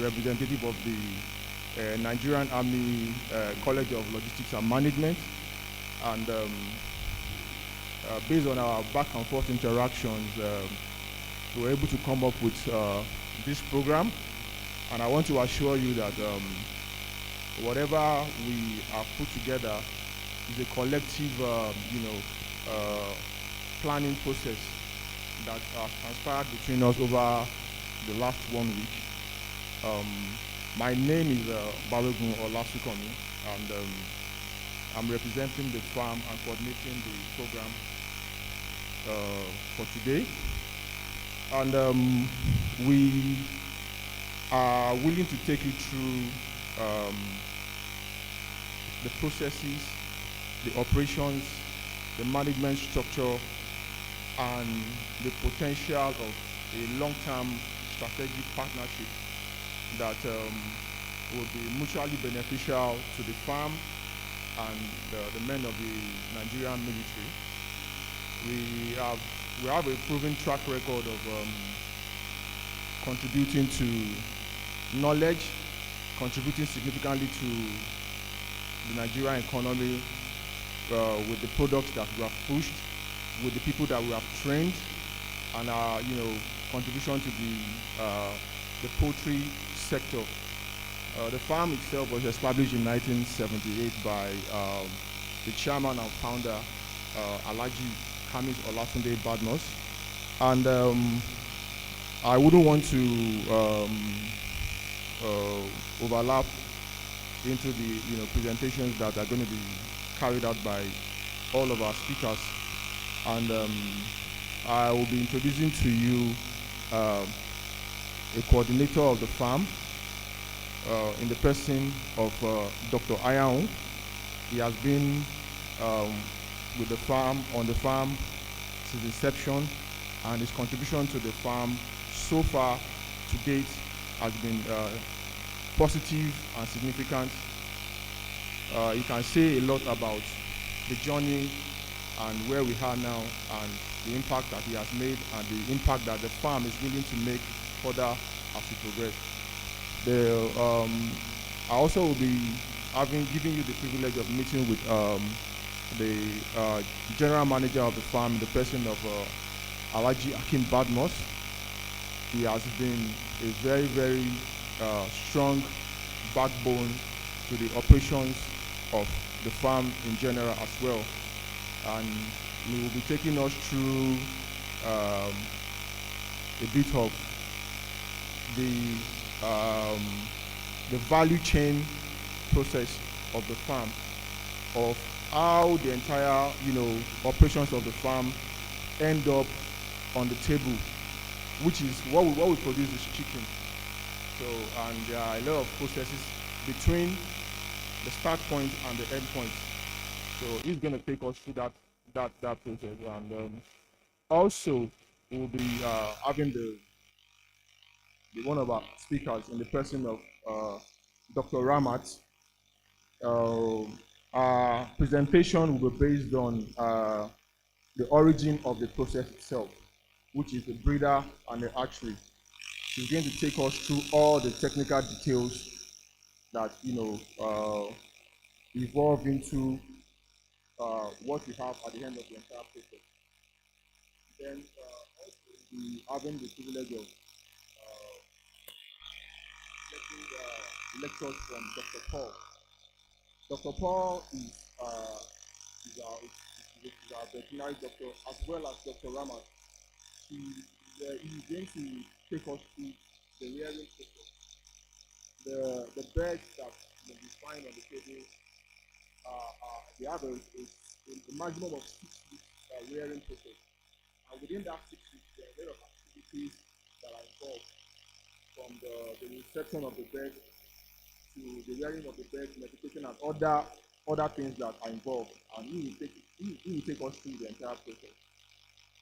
representative of the Nigerian Army College of Logistics and Management. And based on our back and forth interactions, we were able to come up with this program. And I want to assure you that whatever we have put together is a collective, planning process that has transpired between us over the last 1 week. My name is Balogun Olasukomi, and I'm representing the farm and coordinating the program for today. And we are willing to take you through the processes, the operations, the management structure, and the potential of a long-term strategic partnership that will be mutually beneficial to the farm and the men of the Nigerian military. We have a proven track record of contributing to knowledge, contributing significantly to the Nigerian economy with the products that we have pushed, with the people that we have trained, and our contribution to the poultry sector. The farm itself was established in 1978 by the chairman and founder, Alhaji Khamis Olatunde Badmus. And I wouldn't want to overlap into the presentations that are going to be carried out by all of our speakers. And I will be introducing to you a coordinator of the farm in the person of Dr. Ayaun. He has been with the farm, on the farm since inception, and his contribution to the farm so far to date has been positive and significant. You can say a lot about the journey and where we are now, and the impact that he has made, and the impact that the farm is willing to make further as we progress. I also will be giving you the privilege of meeting with the general manager of the farm, the person of Alhaji Hakim Badmus. He has been a very, very strong backbone to the operations of the farm in general as well. And he will be taking us through a bit of the value chain process of the farm, of how the entire operations of the farm end up on the table, which is what we produce is chicken. So, and there are a lot of processes between the start point and the end point. So he's going to take us through that process, and also we'll be having the one of our speakers in the person of Dr. Ramat. Our presentation will be based on the origin of the process itself, which is the breeder and the hatchery. She's going to take us through all the technical details that evolve into what we have at the end of the entire process. Then also we having the privilege of getting lectures from Dr. Paul. Dr. Paul is our veterinary doctor, as well as Dr. Ramat. He's going to take us through the rearing process. The birds that we find on the table, they have a maximum of 6 weeks rearing process. And within that 6 weeks, there are a lot of activities that are involved, from the reception of the bird to the rearing of the bird, medication, and other things that are involved. And he will take us through the entire process.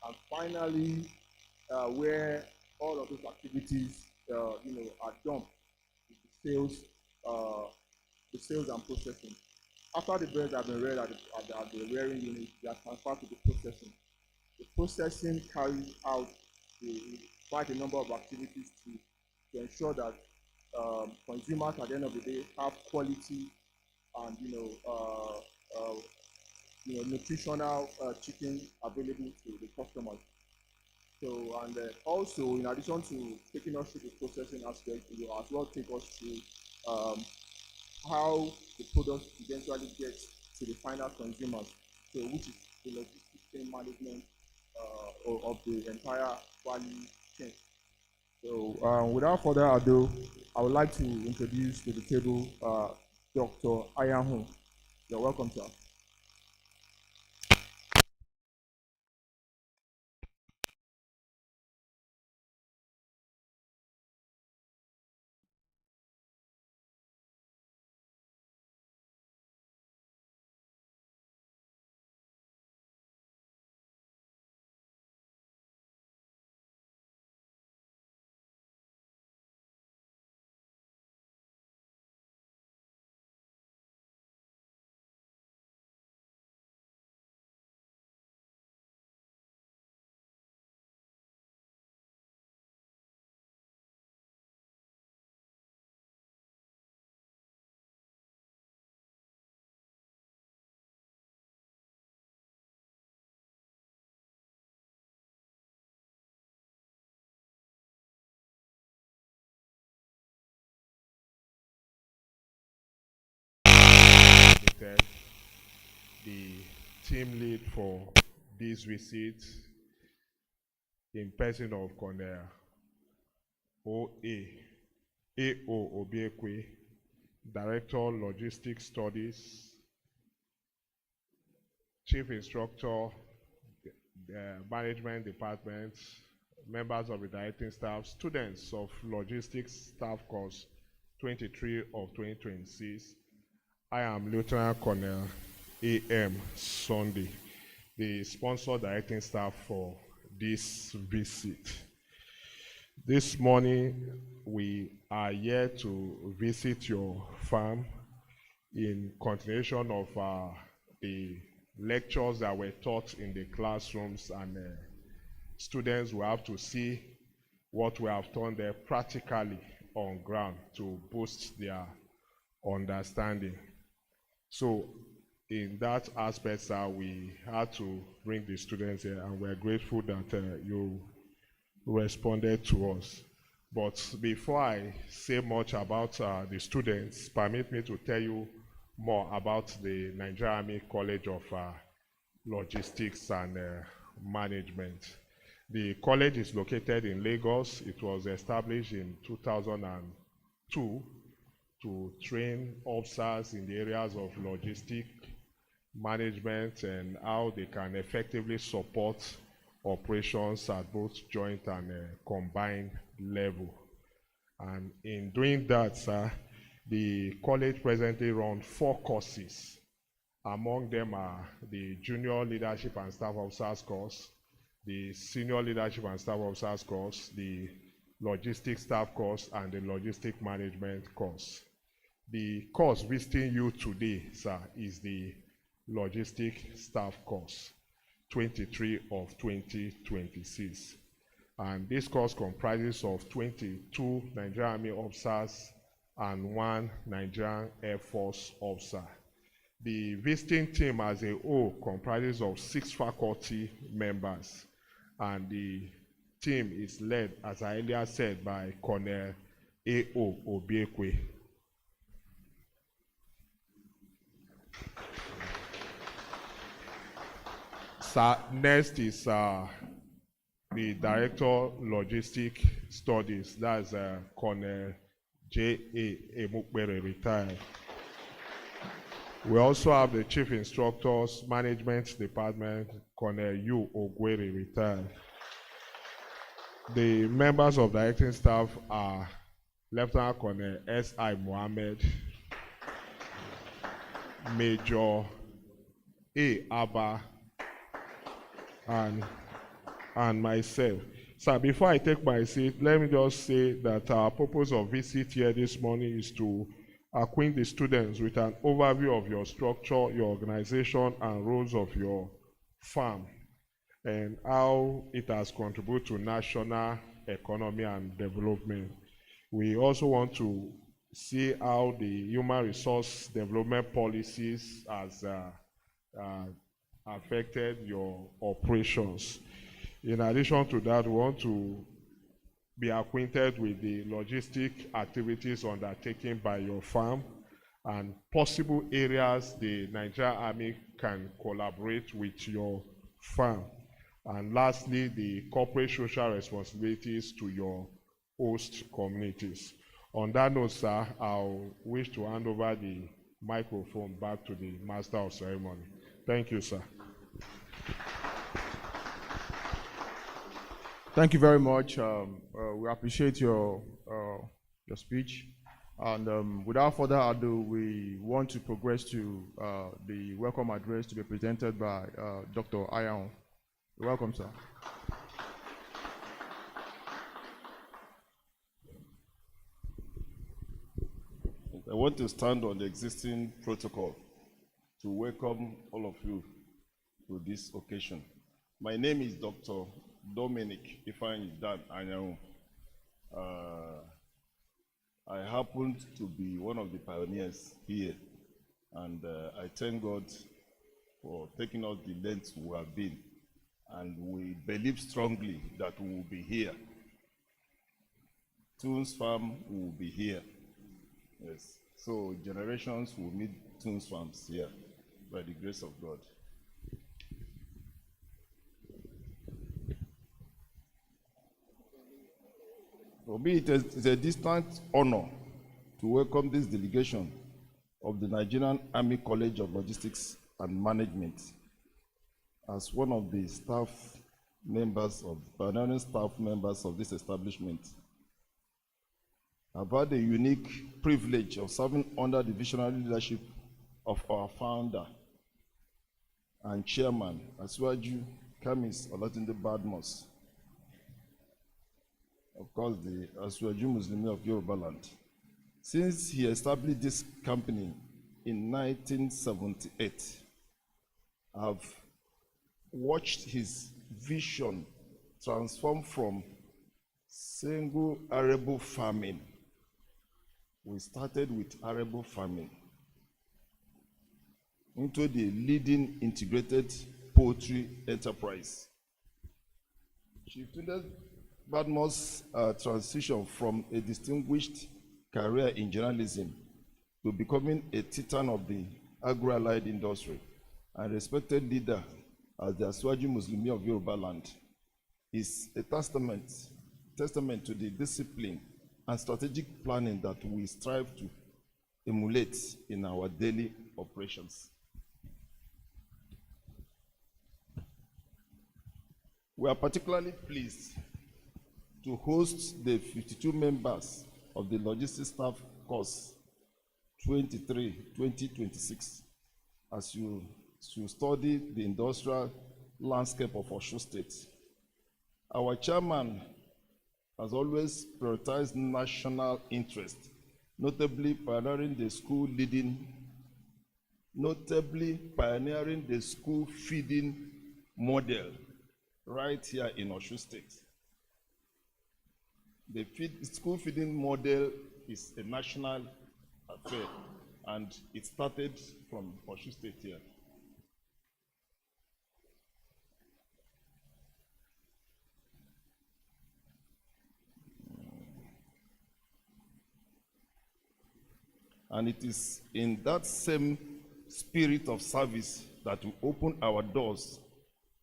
And finally, where all of those activities are done, the sales and processing. After the birds have been reared at the rearing unit, they are transferred to the processing. The processing carries out quite a number of activities to ensure that consumers at the end of the day have quality and nutritional chicken available to the customers. So, and also, in addition to taking us through the processing aspect, you will as well take us through um, how the product eventually gets to the final consumers. So, which is the logistics chain management of the entire value chain. So, without further ado, I would like to introduce to the table Dr. Ayahu. You're welcome, sir. The team lead for this visit in person of Colonel A.O. Obiekwe, Director Logistics Studies, Chief Instructor, the Management Department, members of the directing staff, students of Logistics Staff Course 23 of 2026. I am Lieutenant Colonel A.M. Sunday, the sponsor directing staff for this visit. This morning, we are here to visit your farm in continuation of the lectures that were taught in the classrooms, and students will have to see what we have done there practically on ground to boost their understanding. So in that aspect, sir, we had to bring the students here, and we're grateful that you responded to us. But before I say much about the students, permit me to tell you more about the Nigerian Army College of Logistics and Management. The college is located in Lagos. It was established in 2002 to train officers in the areas of logistic management and how they can effectively support operations at both joint and combined level. And in doing that, sir, the college presently runs 4 courses. Among them are the Junior Leadership and Staff Officers course, the Senior Leadership and Staff Officers course, the Logistics Staff course, and the Logistic Management course. The course visiting you today, sir, is the Logistic Staff course 23 of 2026. And this course comprises of 22 Nigerian Army officers and 1 Nigerian Air Force officer. The visiting team as a whole comprises of 6 faculty members, and the team is led, as I earlier said, by Colonel A.O. Obiekwe. Next is the Director Logistic Studies, that's Colonel J.A. Emukbere, retired. We also have the Chief Instructors Management Department, Colonel U. Ogwere, retired. The members of the acting staff are Lieutenant Colonel S.I. Mohammed, Major A. Abba, and myself. So before I take my seat, let me just say that our purpose of visit here this morning is to acquaint the students with an overview of your structure, your organization, and roles of your farm, and how it has contributed to national economy and development. We also want to see how the human resource development policies has affected your operations. In addition to that, we want to be acquainted with the logistic activities undertaken by your farm and possible areas the Nigerian Army can collaborate with your farm. And lastly, the corporate social responsibilities to your host communities. On that note, sir, I'll wish to hand over the microphone back to the Master of Ceremony. Thank you, sir. Thank you very much. We appreciate your speech. And without further ado, we want to progress to the welcome address to be presented by Dr. Ayaun. You're welcome, sir. I want to stand on the existing protocol to welcome all of you to this occasion. My name is Dr. Dominic Ifeanyi Dan Ayaun. I happen to be one of the pioneers here, and I thank God for taking us the length we have been, and we believe strongly that we will be here. Toons Farm will be here. Yes. So generations will meet Toons Farms here by the grace of God. For me, it is a distinct honor to welcome this delegation of the Nigerian Army College of Logistics and Management as one of the pioneering staff members of this establishment. I've had the unique privilege of serving under the visionary leadership of our founder and chairman, Asiwaju Khamis Olatunde Badmus, of course, the Asiwaju Muslimi of Yoruba land. Since he established this company in 1978, I've watched his vision transform from single arable farming. We started with arable farming into the leading integrated poultry enterprise. Chief Tunde Badmus' transition from a distinguished career in journalism to becoming a titan of the agro-allied industry and respected leader as the Asiwaju Muslimi of Yoruba land is a testament to the discipline and strategic planning that we strive to emulate in our daily operations. We are particularly pleased to host the 52 members of the Logistics Staff Course 2026 as you study the industrial landscape of Osun State. Our chairman has always prioritized national interest, notably pioneering the school feeding model right here in Osun State. The school feeding model is a national affair, and it started from Osun State here. And it is in that same spirit of service that we open our doors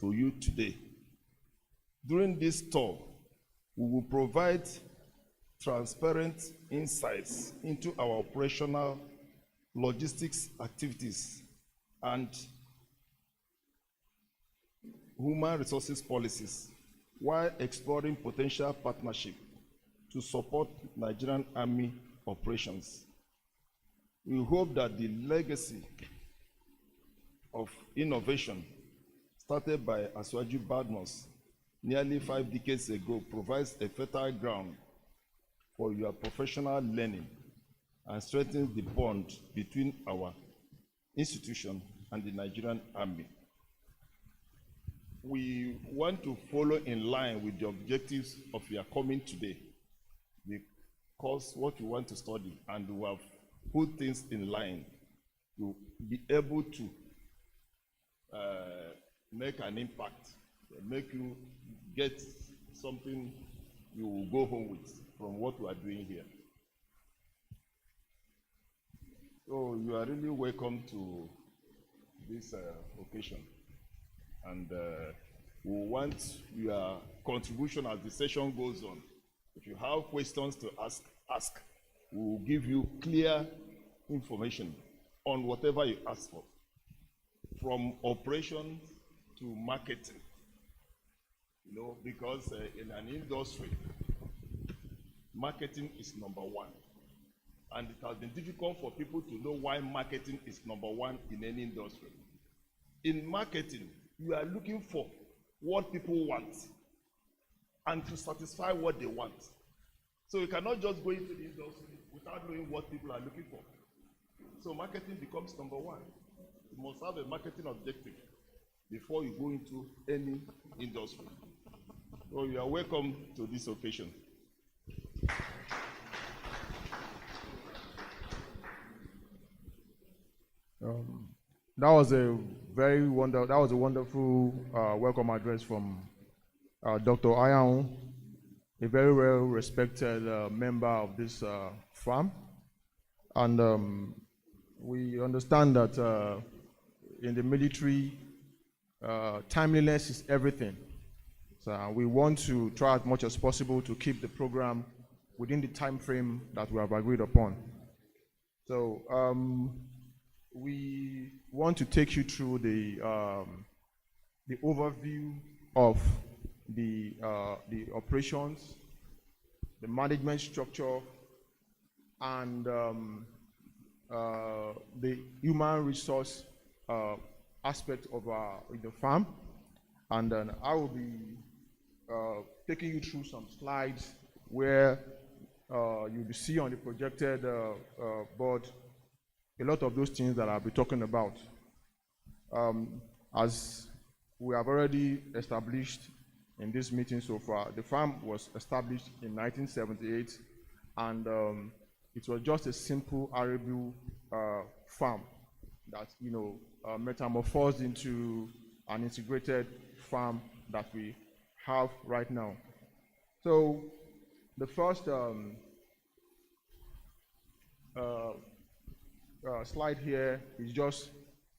to you today. During this tour, we will provide transparent insights into our operational logistics activities and human resources policies while exploring potential partnership to support Nigerian Army operations. We hope that the legacy of innovation started by Asiwaju Badmus nearly 5 decades ago provides a fertile ground for your professional learning and strengthens the bond between our institution and the Nigerian Army. We want to follow in line with the objectives of your coming today. The course, what you want to study, and we have put things in line to be able to make an impact, make you get something you will go home with from what we are doing here. So you are really welcome to this occasion, and we want your contribution as the session goes on. If you have questions to ask. We will give you clear information on whatever you ask for, from operations to marketing. You know, because in an industry, marketing is number one. And it has been difficult for people to know why marketing is number one in any industry. In marketing, you are looking for what people want and to satisfy what they want. So you cannot just go into the industry without knowing what people are looking for. So marketing becomes number one. You must have a marketing objective before you go into any industry. So you are welcome to this occasion. That was a wonderful welcome address from Dr. Ayaun, a very well respected member of this farm. And we understand that in the military, timeliness is everything. So we want to try as much as possible to keep the program within the time frame that we have agreed upon. So we want to take you through the overview of the operations, the management structure, and the human resource aspect of the farm. And then I will be taking you through some slides where you'll see on the projected board a lot of those things that I'll be talking about. As we have already established in this meeting so far, the farm was established in 1978, and it was just a simple arable farm that, you know, metamorphosed into an integrated farm that we have right now. So the first slide here is just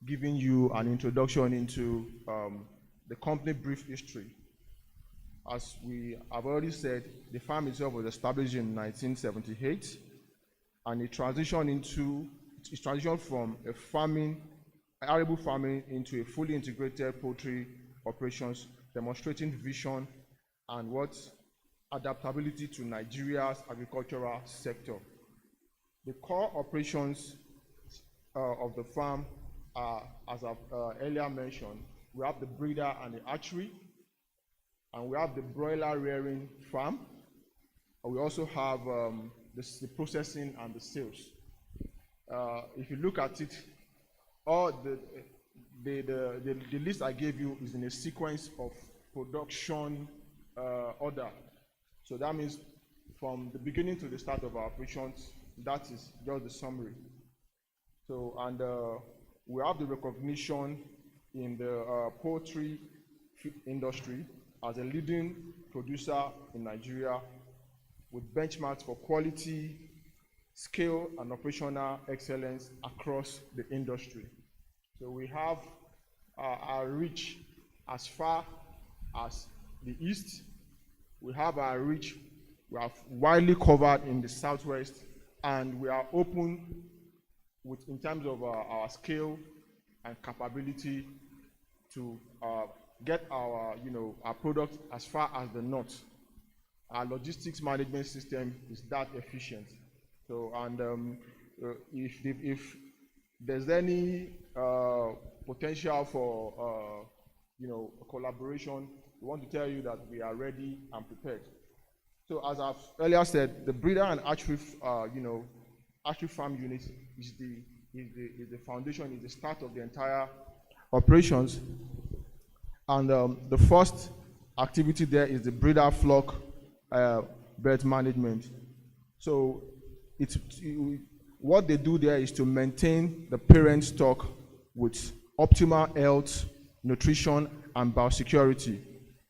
giving you an introduction into the company brief history. As we have already said, the farm itself was established in 1978, and it transitioned from arable farming into a fully integrated poultry operations, demonstrating vision and adaptability to Nigeria's agricultural sector. The core operations of the farm are, as I've earlier mentioned, we have the breeder and the hatchery, and we have the broiler rearing farm, and we also have the processing and the sales. If you look at it, all the list I gave you is in a sequence of production order. So that means from the beginning to the start of our operations, that is just the summary. So, and we have the recognition in the poultry industry as a leading producer in Nigeria, with benchmarks for quality, scale, and operational excellence across the industry. So we have our reach as far as the east. We have our reach, we are widely covered in the southwest, and we are open in terms of our scale and capability to get our product as far as the north. Our logistics management system is that efficient. So, and if there's any potential for collaboration, we want to tell you that we are ready and prepared. So, as I've earlier said, the breeder and hatchery, hatchery farm unit is the foundation, is the start of the entire operations. And the first activity there is the breeder flock birth management. So what they do there is to maintain the parent stock with optimal health, nutrition, and biosecurity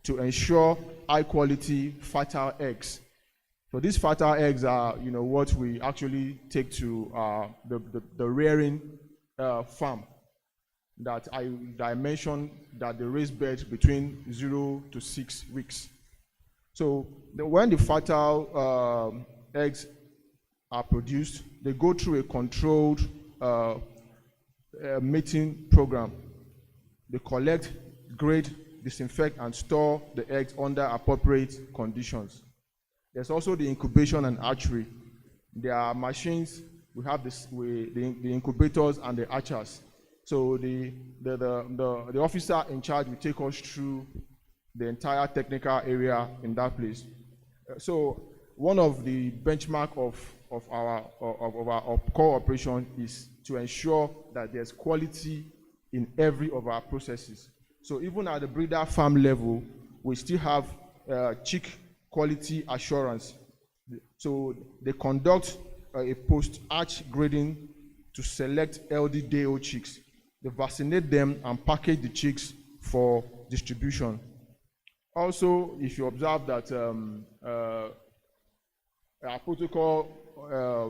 to ensure high quality fertile eggs. So these fertile eggs are, what we actually take to the rearing farm that I mentioned, that they raise birds between 0 to 6 weeks. So when the fertile eggs are produced, they go through a controlled mating program. They collect, grade, disinfect, and store the eggs under appropriate conditions. There's also the incubation and hatchery. There are machines. We have the incubators and the hatchers. So the officer in charge will take us through the entire technical area in that place. So one of the benchmark of our core operation is to ensure that there's quality in every of our processes. So even at the breeder farm level, we still have chick quality assurance. So they conduct a post-hatch grading to select healthy day-old chicks. They vaccinate them and package the chicks for distribution. Also, if you observe that our protocol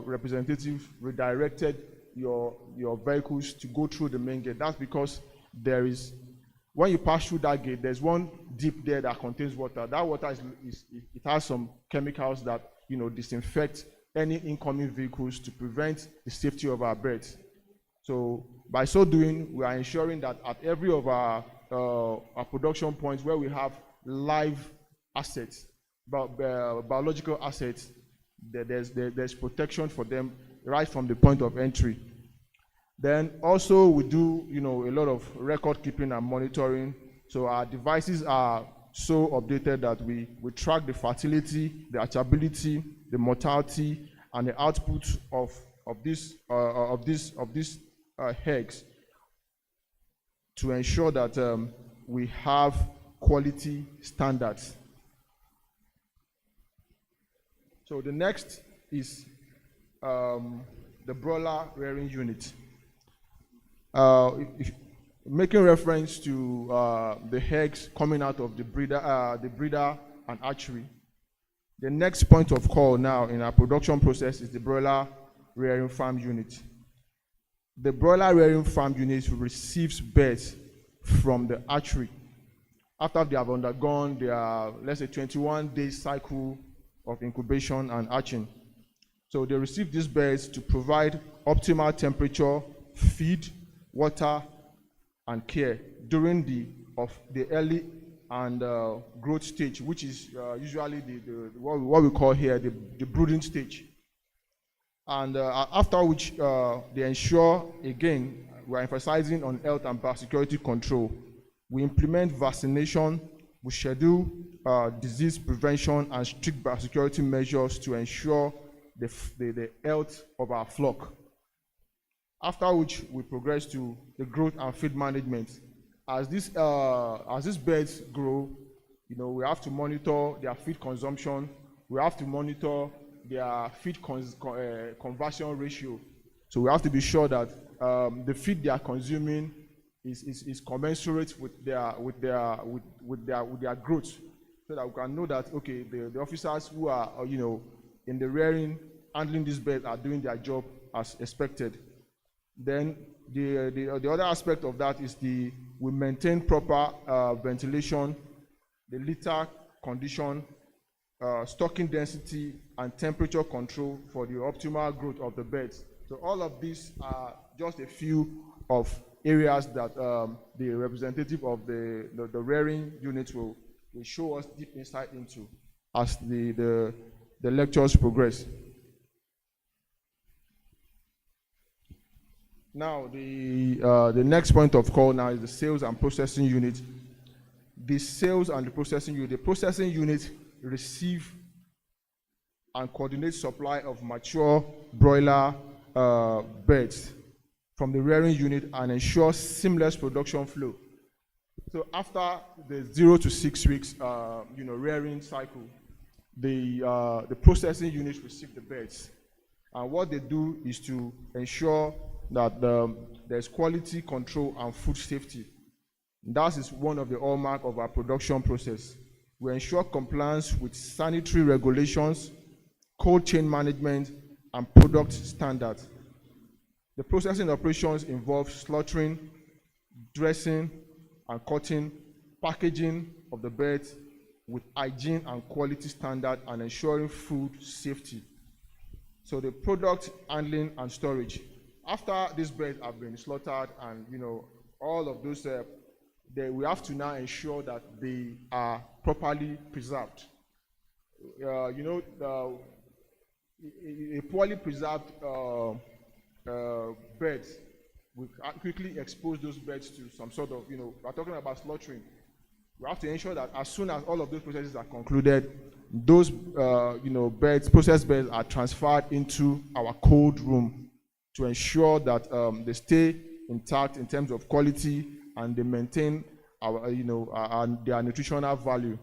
representative redirected your vehicles to go through the main gate, that's because when you pass through that gate, there's one dip there that contains water. That water it has some chemicals that disinfect any incoming vehicles to prevent the safety of our birds. So by so doing, we are ensuring that at every of our production points where we have live assets, biological assets, there's protection for them right from the point of entry. Then also we do a lot of record keeping and monitoring. So our devices are so updated that we track the fertility, the hatchability, the mortality, and the output of these eggs to ensure that we have quality standards. So the next is the broiler rearing unit. Making reference to the eggs coming out of the breeder and hatchery, the next point of call now in our production process is the broiler rearing farm unit. The broiler rearing farm unit receives birds from the hatchery after they have undergone their, let's say, 21-day cycle of incubation and hatching. So they receive these birds to provide optimal temperature, feed, water, and care during the early and growth stage, which is usually what we call here the brooding stage. And after which they ensure, again, we're emphasizing on health and biosecurity control. We implement vaccination, we schedule disease prevention and strict biosecurity measures to ensure the health of our flock. After which we progress to the growth and feed management. As these birds grow, we have to monitor their feed consumption. We have to monitor their feed conversion ratio. So we have to be sure that the feed they are consuming is commensurate with their growth, so that we can know that the officers who are in the rearing, handling these birds are doing their job as expected. Then the other aspect of that is we maintain proper ventilation, the litter condition, stocking density, and temperature control for the optimal growth of the birds. So all of these are just a few of areas that the representative of the rearing unit will show us deep insight into as the lectures progress. Now, the next point of call now is the sales and processing unit. The sales and the processing unit receive and coordinate supply of mature broiler birds from the rearing unit and ensure seamless production flow. So after the 0 to 6 weeks rearing cycle, the processing units receive the birds. And what they do is to ensure that there's quality control and food safety. That is one of the hallmarks of our production process. We ensure compliance with sanitary regulations, cold chain management, and product standards. The processing operations involve slaughtering, dressing, and cutting, packaging of the birds with hygiene and quality standard, and ensuring food safety. So the product handling and storage. After these birds have been slaughtered and all of those, we have to now ensure that they are properly preserved. A poorly preserved birds will quickly expose those birds to some sort of, we're talking about slaughtering. We have to ensure that as soon as all of those processes are concluded, those processed birds are transferred into our cold room to ensure that they stay intact in terms of quality and they maintain our, their nutritional value,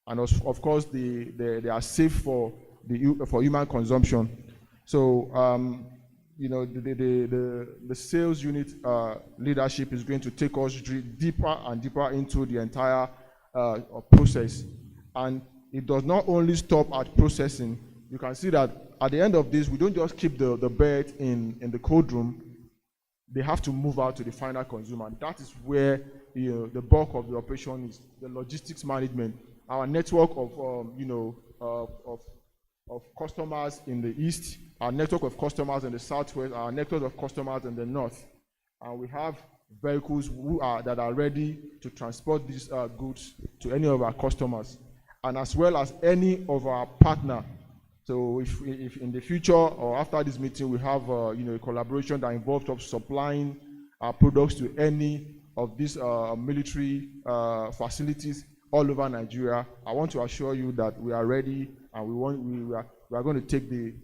and of course they are safe for human consumption. So the sales unit leadership is going to take us deeper and deeper into the entire process. And it does not only stop at processing. You can see that at the end of this, we don't just keep the bird in the cold room. They have to move out to the final consumer. And that is where the bulk of the operation is, the logistics management. Our network of customers in the east, our network of customers in the southwest, our network of customers in the north. And we have vehicles that are ready to transport these goods to any of our customers, and as well as any of our partner. So if in the future or after this meeting we have a collaboration that involves of supplying our products to any of these military facilities all over Nigeria, I want to assure you that we are ready, and we are going to take the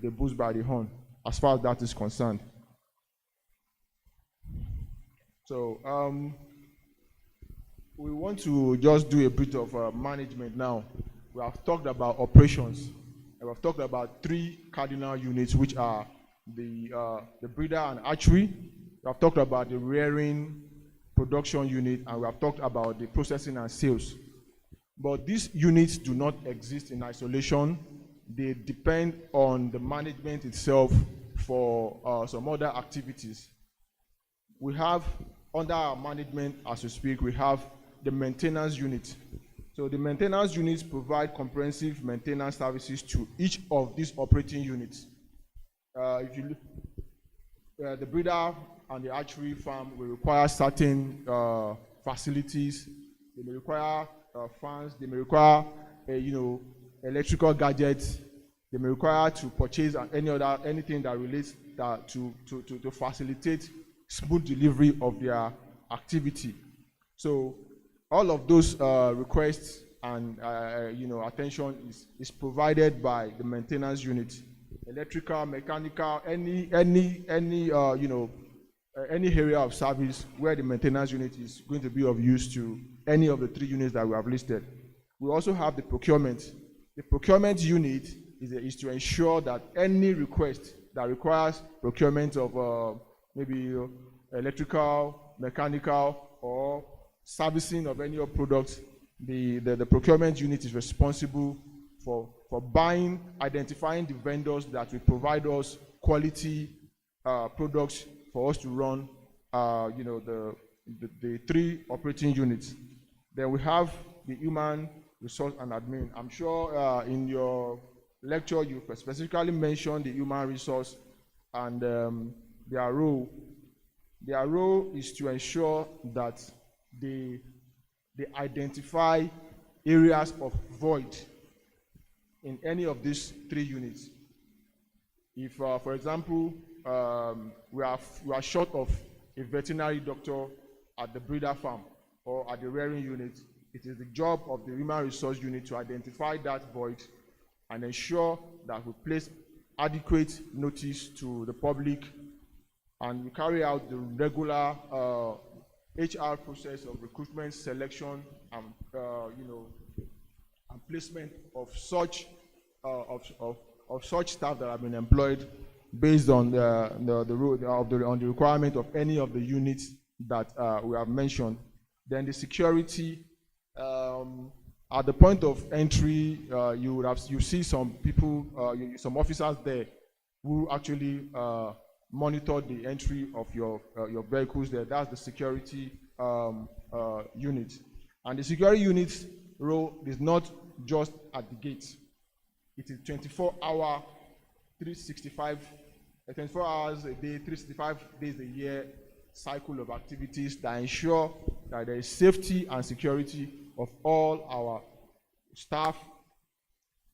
bull by the horn as far as that is concerned. So we want to just do a bit of management now. We have talked about operations, and we have talked about 3 cardinal units, which are the breeder and hatchery. We have talked about the rearing production unit, and we have talked about the processing and sales. But these units do not exist in isolation. They depend on the management itself for some other activities. We have, under our management as we speak, we have the maintenance unit. So the maintenance units provide comprehensive maintenance services to each of these operating units. If you look, the breeder and the hatchery farm will require certain facilities. They may require fans. They may require electrical gadgets. They may require to purchase anything that relates to facilitate smooth delivery of their activity. So all of those requests and attention is provided by the maintenance unit. Electrical, mechanical, any area of service where the maintenance unit is going to be of use to any of the 3 units that we have listed. We also have the procurement. The procurement unit is to ensure that any request that requires procurement of maybe electrical, mechanical, or servicing of any of products, the procurement unit is responsible for buying, identifying the vendors that will provide us quality products for us to run the 3 operating units. Then we have the human resource and admin. I'm sure in your lecture you specifically mentioned the human resource and their role. Their role is to ensure that they identify areas of void in any of these 3 units. If, for example, we are short of a veterinary doctor at the breeder farm or at the rearing unit, it is the job of the human resource unit to identify that void and ensure that we place adequate notice to the public, and we carry out the regular HR process of recruitment, selection, and and placement of such of such staff that have been employed based on on the requirement of any of the units that we have mentioned. Then the security, at the point of entry, you see some people, some officers there who actually monitor the entry of your vehicles there. That's the security unit. And the security unit's role is not just at the gate. It is 24-hour, 24 hours a day, 365 days a year cycle of activities that ensure that there is safety and security of all our staff,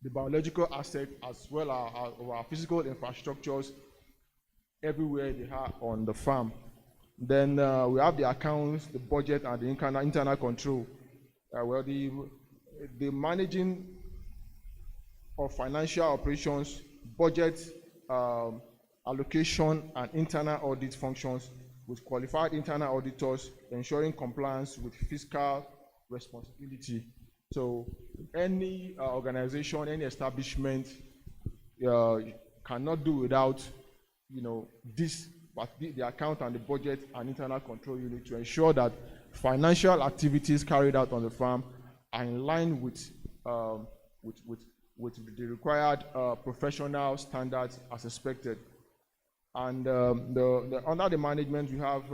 the biological asset, as well as our physical infrastructures everywhere they are on the farm. Then we have the accounts, the budget, and the internal control. Well, the managing of financial operations, budget, allocation, and internal audit functions with qualified internal auditors, ensuring compliance with fiscal responsibility. So any organization, any establishment cannot do without, this, but the account and the budget and internal control unit to ensure that financial activities carried out on the farm are in line with the required professional standards as expected. And under the management, we have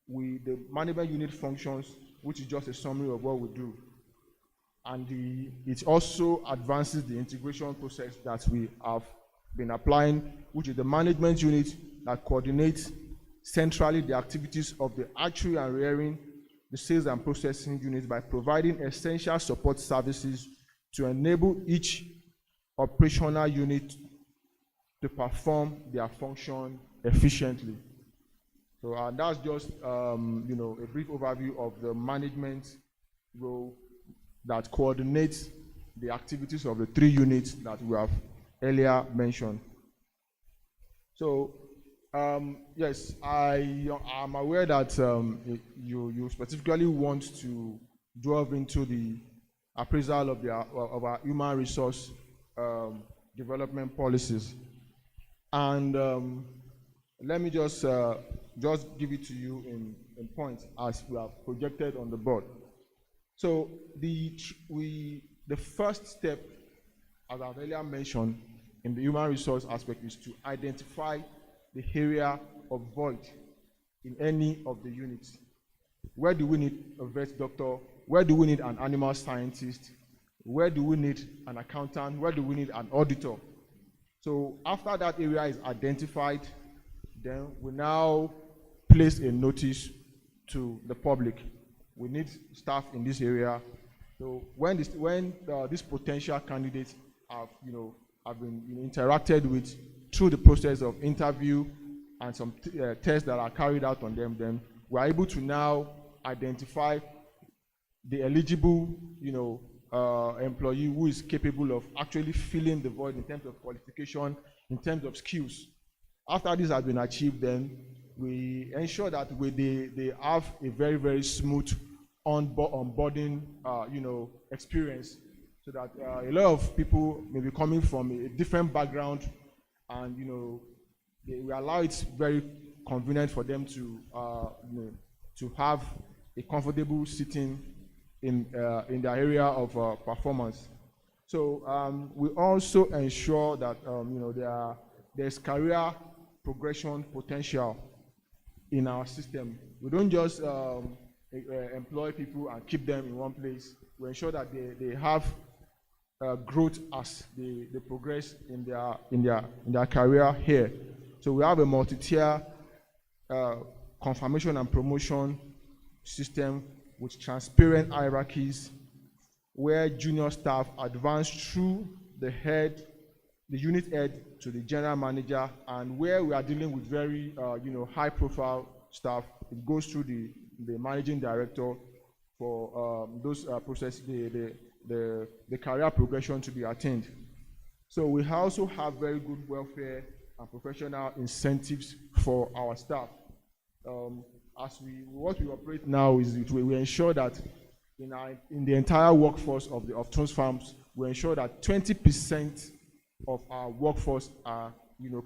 the management unit functions, which is just a summary of what we do. And it also advances the integration process that we have been applying, which is the management unit that coordinates centrally the activities of the hatchery and rearing, the sales and processing units by providing essential support services to enable each operational unit to perform their function efficiently. So that's just a brief overview of the management role that coordinates the activities of the 3 units that we have earlier mentioned. So yes, I am aware that you specifically want to delve into the appraisal of our human resource development policies. And let me just give it to you in points as we have projected on the board. So the first step, as I've earlier mentioned, in the human resource aspect is to identify the area of void in any of the units. Where do we need a vet doctor? Where do we need an animal scientist? Where do we need an accountant? Where do we need an auditor? So after that area is identified, then we now place a notice to the public. We need staff in this area. So when these potential candidates have been interacted with through the process of interview and some tests that are carried out on them, then we're able to now identify the eligible employee who is capable of actually filling the void in terms of qualification, in terms of skills. After this has been achieved, then we ensure that they have a very, very smooth onboarding experience, so that a lot of people may be coming from a different background, and we allow it very convenient for them to have a comfortable sitting in their area of performance. So we also ensure that there's career progression potential in our system. We don't just employ people and keep them in one place. We ensure that they have growth as they progress in their career here. So we have a multi-tier confirmation and promotion system with transparent hierarchies, where junior staff advance through the unit head to the general manager, and where we are dealing with very high-profile staff, it goes through the managing director for those processes, the career progression to be attained. So we also have very good welfare and professional incentives for our staff. What we operate now is we ensure that in the entire workforce of Toons Farms, we ensure that 20% of our workforce are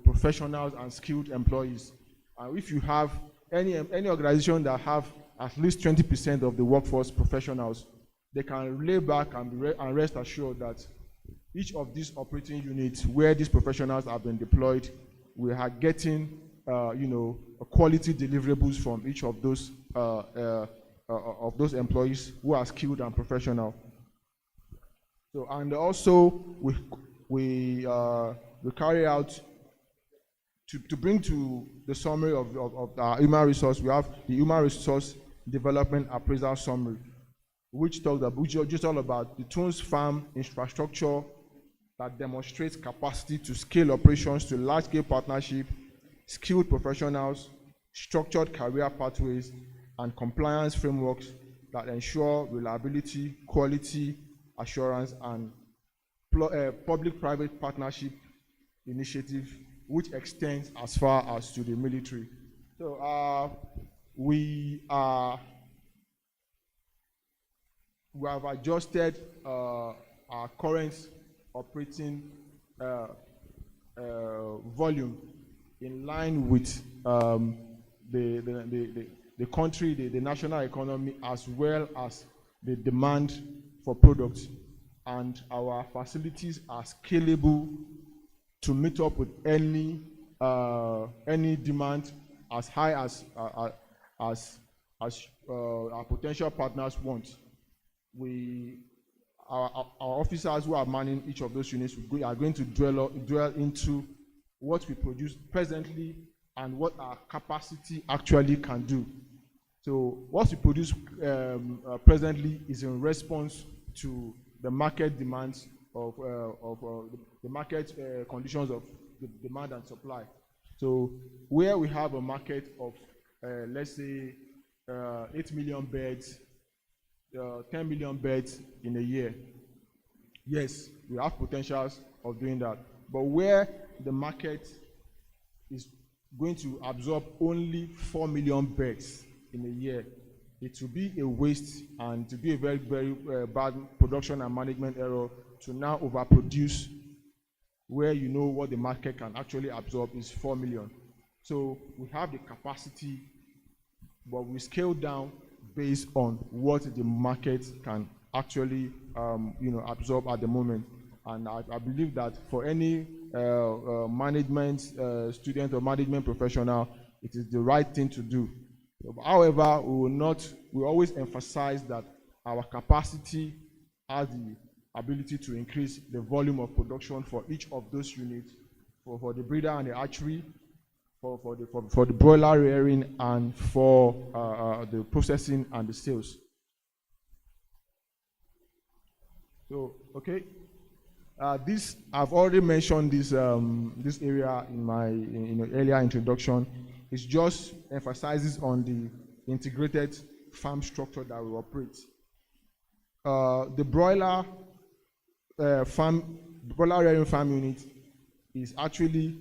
professionals and skilled employees. And if you have any organization that have at least 20% of the workforce professionals, they can lay back and rest assured that each of these operating units where these professionals have been deployed, we are getting quality deliverables from each of those employees who are skilled and professional. So, and also we carry out to bring to the summary of our human resource. We have the human resource development appraisal summary, which all about the Toons Farm infrastructure that demonstrates capacity to scale operations to large-scale partnership, skilled professionals, structured career pathways, and compliance frameworks that ensure reliability, quality assurance, and public-private partnership initiative, which extends as far as to the military. So we have adjusted our current operating volume in line with the country, the national economy, as well as the demand for products. And our facilities are scalable to meet up with any demand as high as our potential partners want. Our officers who are manning each of those units are going to dwell into what we produce presently and what our capacity actually can do. So what we produce presently is in response to the market demands of the market conditions of the demand and supply. So where we have a market of let's say 8 million beds, 10 million beds in a year, yes, we have potentials of doing that. But where the market is going to absorb only 4 million beds in a year, it will be a waste and to be a very, very bad production and management error to now overproduce where you know what the market can actually absorb is 4 million. So we have the capacity, but we scale down based on what the market can actually absorb at the moment. And I believe that for any management student or management professional, it is the right thing to do. However, we always emphasize that our capacity has the ability to increase the volume of production for each of those units, for the breeder and the hatchery, for the broiler rearing, and for the processing and the sales. So, okay, this I've already mentioned this area in my earlier introduction. It just emphasizes on the integrated farm structure that we operate. The broiler rearing farm unit is actually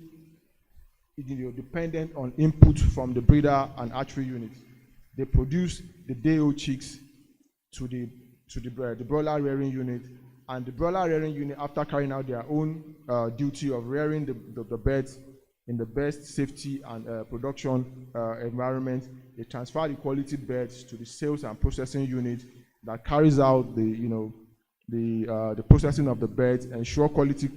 dependent on input from the breeder and hatchery unit. They produce the day-old chicks to the broiler rearing unit, and the broiler rearing unit, after carrying out their own duty of rearing the birds in the best safety and production environment, they transfer the quality birds to the sales and processing unit that carries out the processing of the birds, ensure quality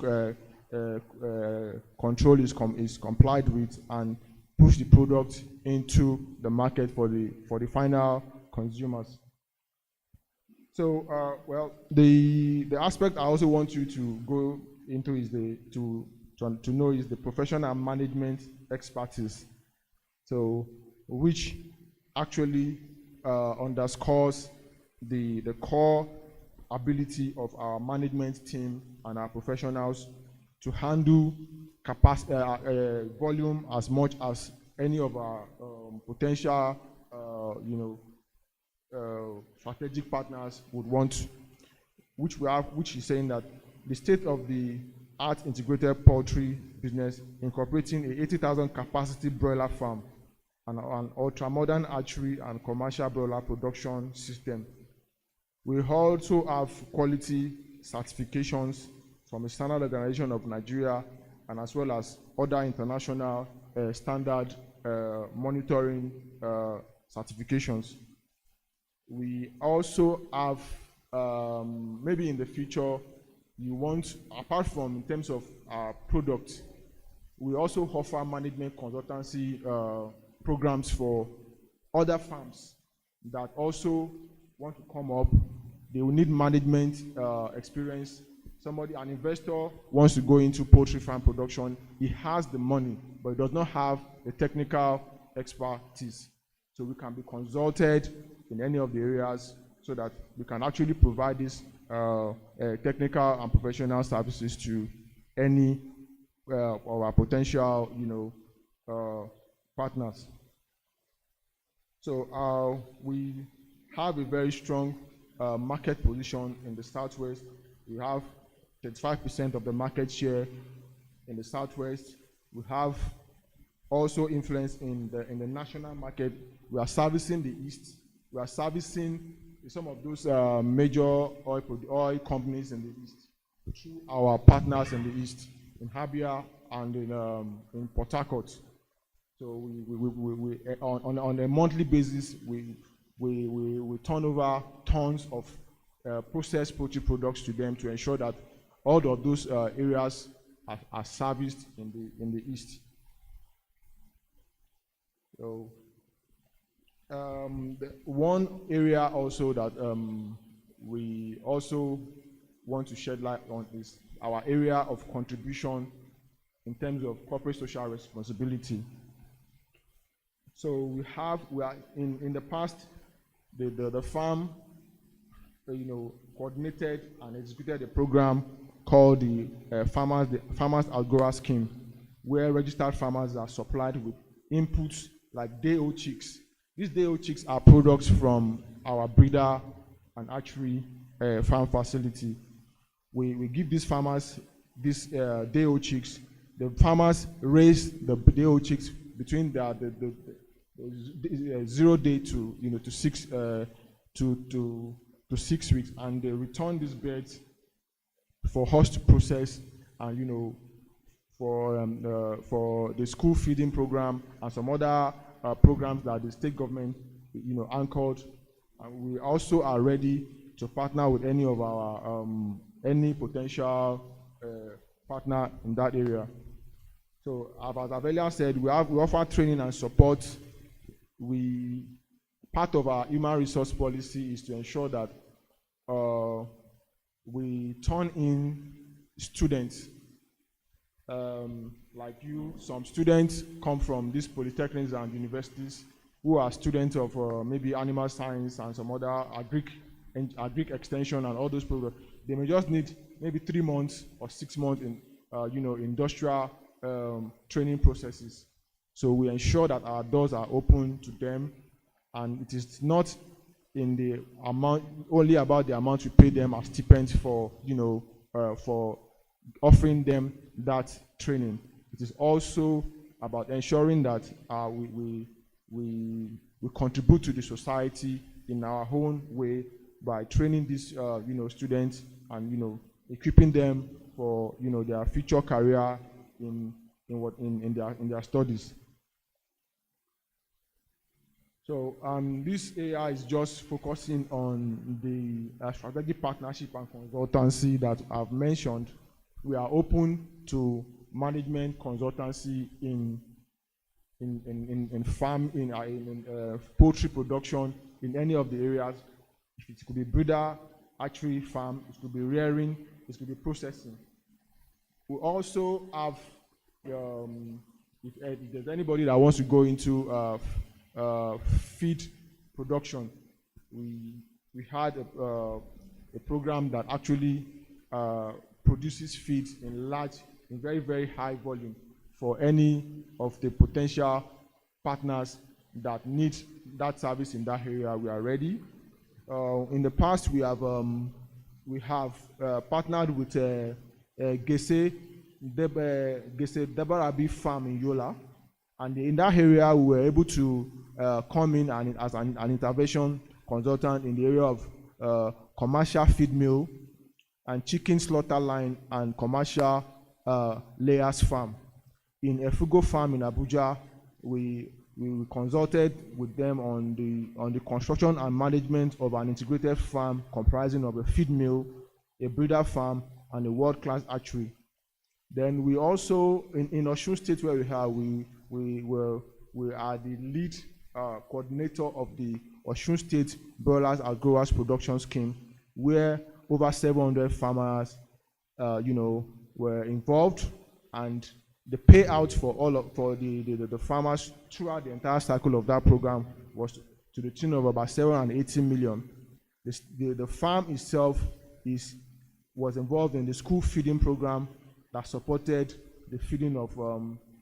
control is complied with, and push the product into the market for the final consumers. So, the aspect I also want you to go into is to know is the professional management expertise. So, which actually underscores the core ability of our management team and our professionals to handle volume as much as any of our potential strategic partners would want, which is saying that the state of the art integrated poultry business, incorporating a 80,000 capacity broiler farm and an ultra modern hatchery and commercial broiler production system, We also have quality certifications from the Standard Organization of Nigeria and as well as other international standard monitoring certifications. We also have, maybe in the future, you want, apart from in terms of our product, we also offer management consultancy programs for other farms that also want to come up. They will need management experience. An investor wants to go into poultry farm production. He has the money, but he does not have the technical expertise. So we can be consulted in any of the areas so that we can actually provide these technical and professional services to any of our potential, partners. So we have a very strong market position in the Southwest. We have 35% of the market share in the Southwest. We have also influence in the national market. We are servicing the East. We are servicing some of those major oil companies in the East through our partners in the East, in Habia and in Port Harcourt. So we on a monthly basis, we turn over tons of processed poultry products to them to ensure that all of those areas are serviced in the East. So one area also that we also want to shed light on is our area of contribution in terms of corporate social responsibility. So we are in the past, the farm coordinated and executed a program called the Farmers Agora Scheme, where registered farmers are supplied with inputs like day-old chicks. These day-old chicks are products from our breeder and hatchery farm facility. We give these farmers these day-old chicks. The farmers raise the day-old chicks between the 0 day to 6 weeks, and they return these birds for us to process and for the school feeding program and some other programs that the state government anchored. And we also are ready to partner with any of our any potential partner in that area. So as I've earlier said, we offer training and support. Part of our human resource policy is to ensure that we turn in students like you. Some students come from these polytechnics and universities who are students of maybe animal science and some other agric extension and all those programs. They may just need maybe 3 months or 6 months in industrial training processes. So we ensure that our doors are open to them, and it is not in the amount only about the amount we pay them as stipends for for offering them that training. It is also about ensuring that we contribute to the society in our own way by training these students and equipping them for their future career in their studies. So this AI is just focusing on the strategic partnership and consultancy that I've mentioned. We are open to management consultancy in poultry production in any of the areas. It could be breeder, hatchery farm, it could be rearing, it could be processing. We also have, if there's anybody that wants to go into feed production, we had a program that actually produces feed in very, very high volume for any of the potential partners that need that service in that area. We are ready. In the past, we have partnered with Gese Debarabi farm in Yola, and in that area we were able to come in and as an intervention consultant in the area of commercial feed mill, and chicken slaughter line and commercial layers farm. In Efugo Farm in Abuja, we consulted with them on the construction and management of an integrated farm comprising of a feed mill, a breeder farm, and a world-class hatchery. Then we also, in Osun State where we are the lead coordinator of the Osun State Broilers and Growers Production Scheme, where over 700 farmers, were involved, and the payout for the farmers throughout the entire cycle of that program was to the tune of about 780 million. The farm itself was involved in the school feeding program that supported the feeding of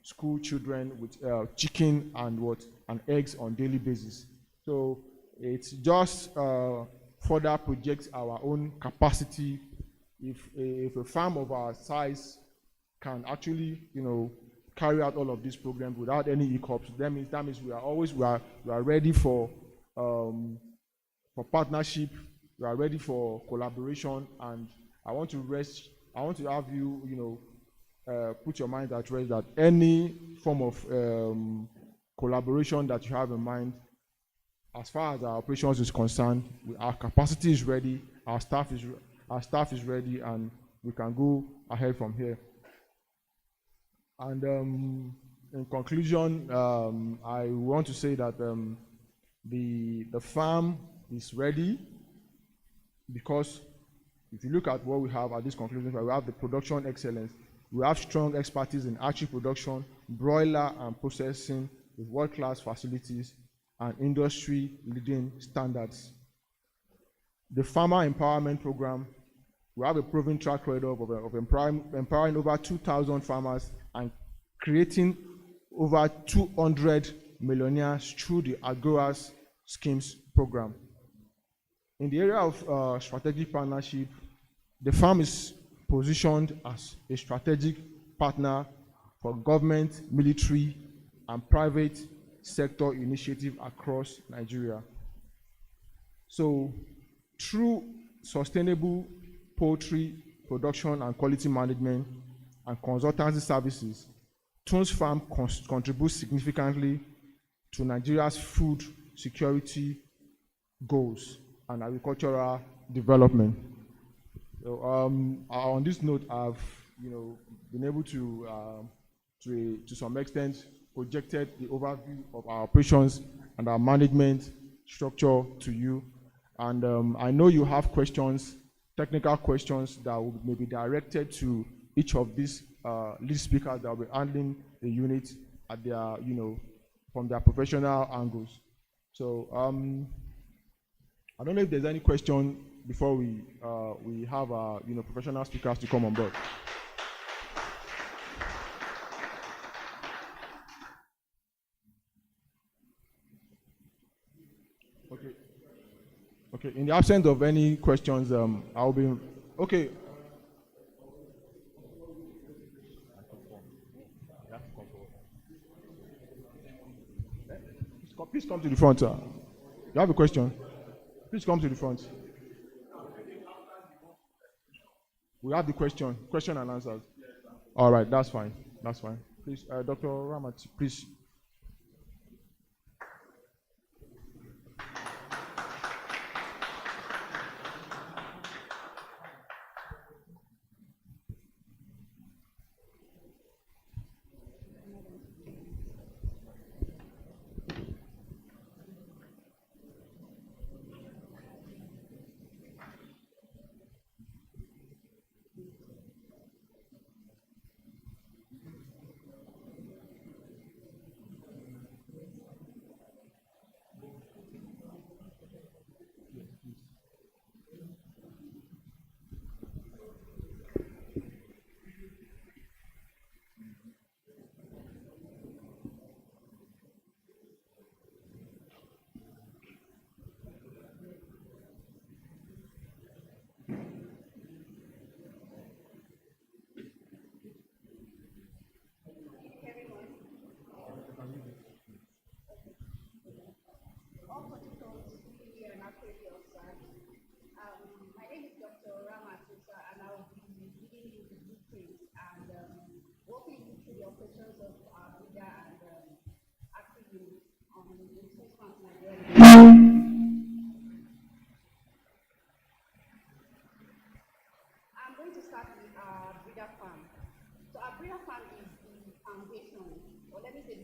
school children with chicken and eggs on daily basis. So it just further projects our own capacity. If a farm of our size can actually, carry out all of these programs without any hiccups, that means we are ready for partnership. We are ready for collaboration, and I want to have you, put your mind at rest that any form of collaboration that you have in mind, as far as our operations is concerned, our capacity is ready, our staff is ready, and we can go ahead from here. And in conclusion, I want to say that the farm is ready, because if you look at what we have at this conclusion, we have the production excellence. We have strong expertise in hatchery production, broiler and processing with world-class facilities and industry-leading standards. The Farmer Empowerment Program, we have a proven track record of empowering over 2,000 farmers and creating over 200 millionaires through the Agoras Schemes program. In the area of strategic partnership, the farm is positioned as a strategic partner for government, military, and private sector initiatives across Nigeria. So, through sustainable poultry production and quality management and consultancy services, Toons Farm contributes significantly to Nigeria's food security goals and agricultural development. So, on this note, I've been able to some extent projected the overview of our operations and our management structure to you, and I know you have questions, technical questions that may be directed to each of these lead speakers that will be handling the unit at their, from their professional angles. So I don't know if there's any question before we have our professional speakers to come on board. Okay. In the absence of any questions, I'll be okay. Please come to the front, sir. You have a question? Please come to the front. We have the question and answers. All right, that's fine. Please, Dr. Ramat, please.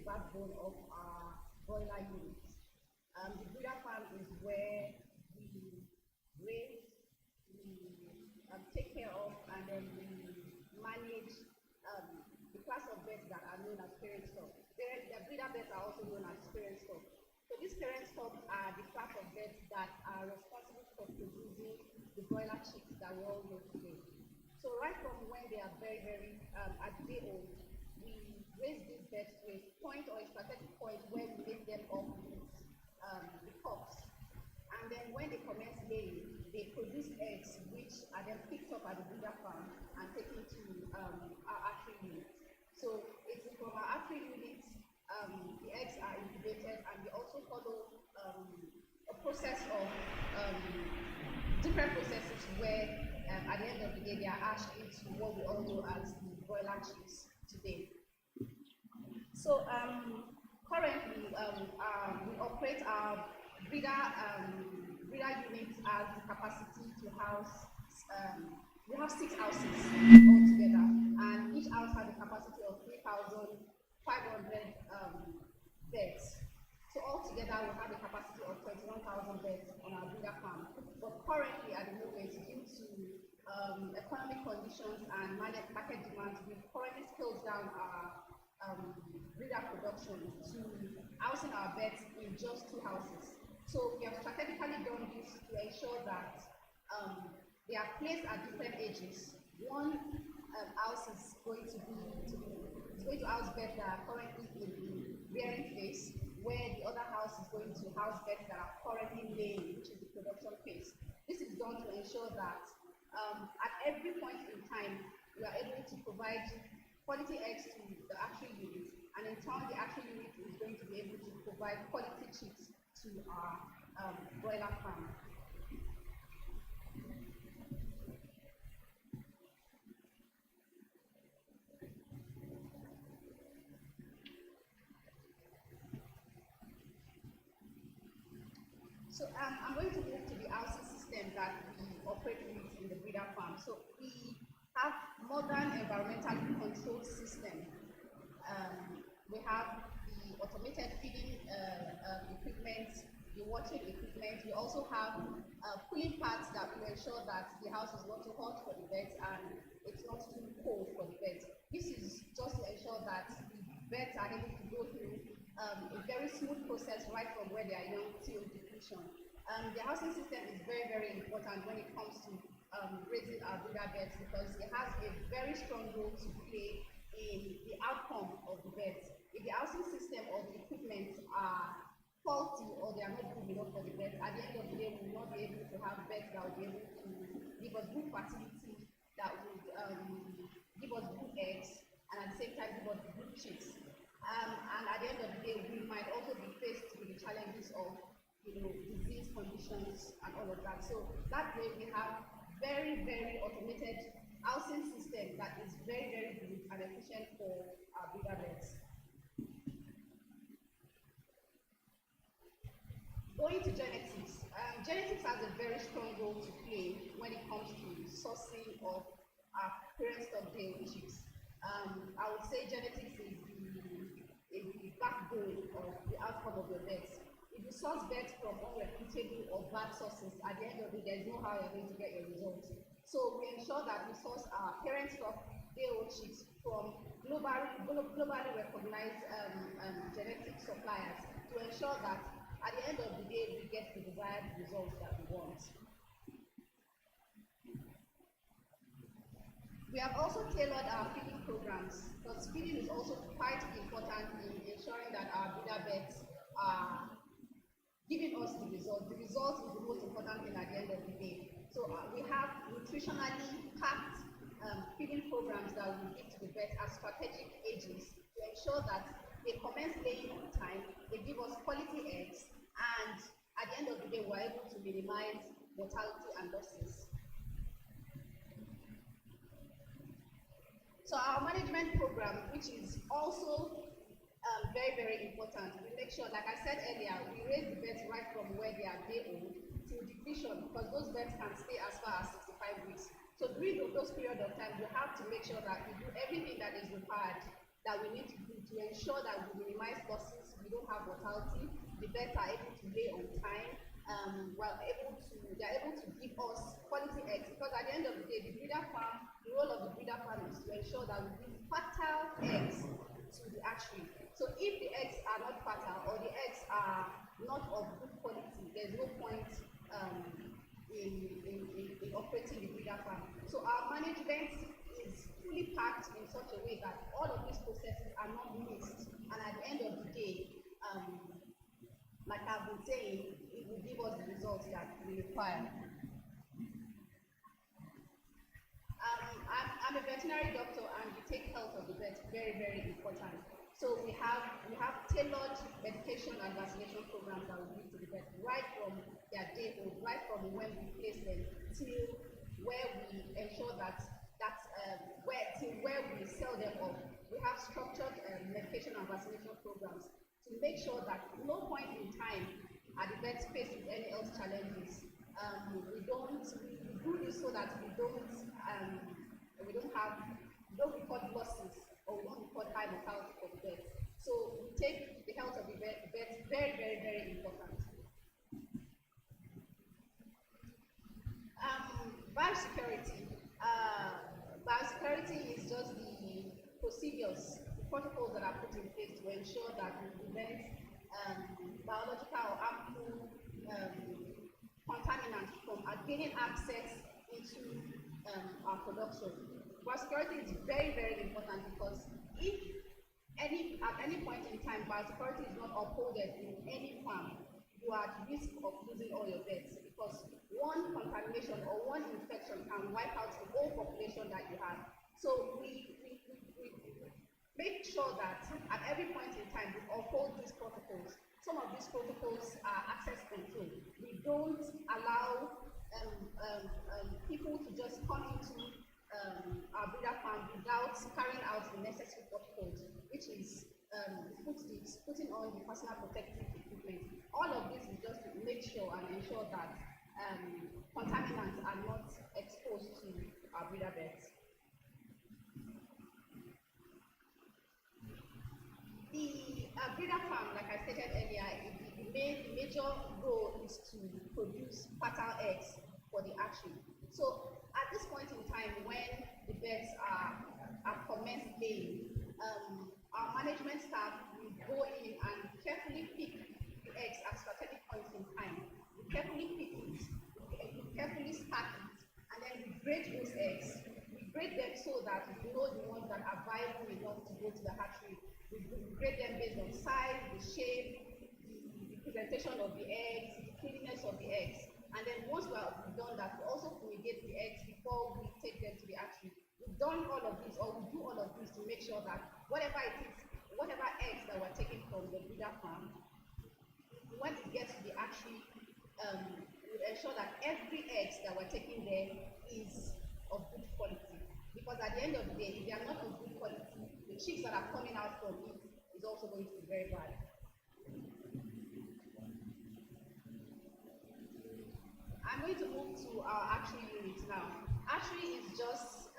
backbone of our broiler unit. The breeder farm is where we raise, we take care of, and then we manage the class of birds that are known as parent stock. The breeder birds are also known as parent stock. So these parent stock are the class of birds that are responsible for producing the broiler chicks that we all know today. So right from when they are very, very at day old, we raise these birds to a point or a strategic point where we make them up with the cocks. And then when they commence laying, they produce eggs, which are then picked up at the breeder farm and taken to our archery unit. So it's from our archery unit, the eggs are incubated, and we also follow a process of different processes where at the end of the day they are hatched into what we all know as the broiler chicks today. So currently we operate our breeder unit has the capacity to house, we have 6 houses altogether, and each house has a capacity of 3,500 beds. So altogether we have a capacity of 21,000 beds on our breeder farm. But currently at the moment, due to economic conditions and market demands, we've currently scaled down our breeder production to housing our beds in just 2 houses. So we have strategically done this to ensure that they are placed at different ages. One house is going to house birds that are currently in the rearing phase, where the other house is going to house birds that are currently laying, which is the production phase. This is done to ensure that at every point in time, we are able to provide quality eggs to the archery unit, and in turn, the archery unit is going to be able to provide quality chicks to our broiler farm. So I'm going to move to the housing system that we operate with in the breeder farm. So we have modern environmentally controlled system. We have the automated feeding equipment, the watering equipment. We also have cooling pads that will ensure that the house is not too hot for the birds and it's not too cold for the birds. This is just to ensure that the birds are able to go through a very smooth process right from where they are young till depletion. The housing system is very, very important when it comes to raising our breeder birds, because it has a very strong role to play in the outcome of the birds. If the housing system or the equipment are faulty or they are not good enough for the birds, at the end of the day, we will not be able to have birds that will be able to give us good fertility, that would give us good eggs, and at the same time give us good chicks. And at the end of the day, we might also be faced with the challenges of disease conditions and all of that. So that way we have very, very automated housing system that is very, very good and efficient for our breeder birds. Going to genetics. Genetics has a very strong role to play when it comes to sourcing of our parent stock day chicks. I would say genetics is the backbone of the outcome of your birds. If you source birds from unreputable or bad sources, at the end of it, there's no how you're going to get your results. So we ensure that we source our parent stock day-old chicks from globally recognized genetic suppliers to ensure that at the end of the day, we get the desired results that we want. We have also tailored our feeding programs, because feeding is also quite important in ensuring that our breeder birds are giving us the result. The result is the most important thing at the end of the day. So we have nutritionally packed feeding programs that we give to the birds at strategic ages to ensure that they commence laying on time, they give us quality eggs, and at the end of the day, we're able to minimize mortality and losses. So our management program, which is also very, very important, we make sure, like I said earlier, we raise the birds right from where they are day old till depletion, because those birds can stay as far as 65 weeks. So during those periods of time, we have to make sure that we do everything that is required, that we need to do to ensure that we minimize losses, we don't have mortality, the birds are able to lay on time, they are able to give us quality eggs, because at the end of the day, the role of the breeder farm is to ensure that we give fertile eggs to the hatchery. So if the eggs are not fertile or the eggs are not of good quality, there's no point in operating the breeder farm. So our management is fully packed in such a way that all of these processes are not missed, and at the end of the day, like I've been saying, it will give us the results that we require. I'm a veterinary doctor, and we take health of the vet very, very important. So we have tailored medication and vaccination programs that we give to the vet right from their day old, right from when we place them till where we ensure where we sell them off. We have structured medication and vaccination programs to make sure that no point in time are the vets faced with any health challenges. We do this so that we don't record losses, or we don't record high mortality for the vets. So we take the health of the vets very, very, very important. Biosecurity. Biosecurity is just the procedures, the protocols that are put in place to ensure that we prevent biological or harmful contaminants from gaining access into our production. Biosecurity is very, very important, because if at any point in time biosecurity is not upholded in any farm, you are at risk of losing all your beds, because one contamination or one infection can wipe out the whole population that you have. So we make sure that at every point in time we uphold these protocols. Some of these protocols are access control. We don't allow people to just come into our breeder farm without carrying out the necessary protocols, which is putting on the personal protective equipment. All of this is just to make sure and ensure that contaminants are not exposed to our breeder beds. The breeder farm, like I stated earlier, the major role is to produce fertile eggs for the hatchery. So at this point in time, when the birds are commenced laying, our management staff will go in and carefully pick the eggs at strategic points in time. We carefully pick it, we carefully stack it, and then we grade those eggs. We grade them so that we know the ones that are viable enough to go to the hatchery. We grade them based on size, the shape, the presentation of the eggs, the cleanliness of the eggs. And then once we have done that, we also fumigate the eggs before we take them to the hatchery. We've done all of this, or we do all of this to make sure that whatever eggs that we're taking from the breeder farm, when it gets to the hatchery, we ensure that every egg that we're taking there is of good quality. Because at the end of the day, if they are not of good quality, the chicks that are coming out from it is also going to be very bad. I'm going to move to our hatchery unit now. Hatchery is just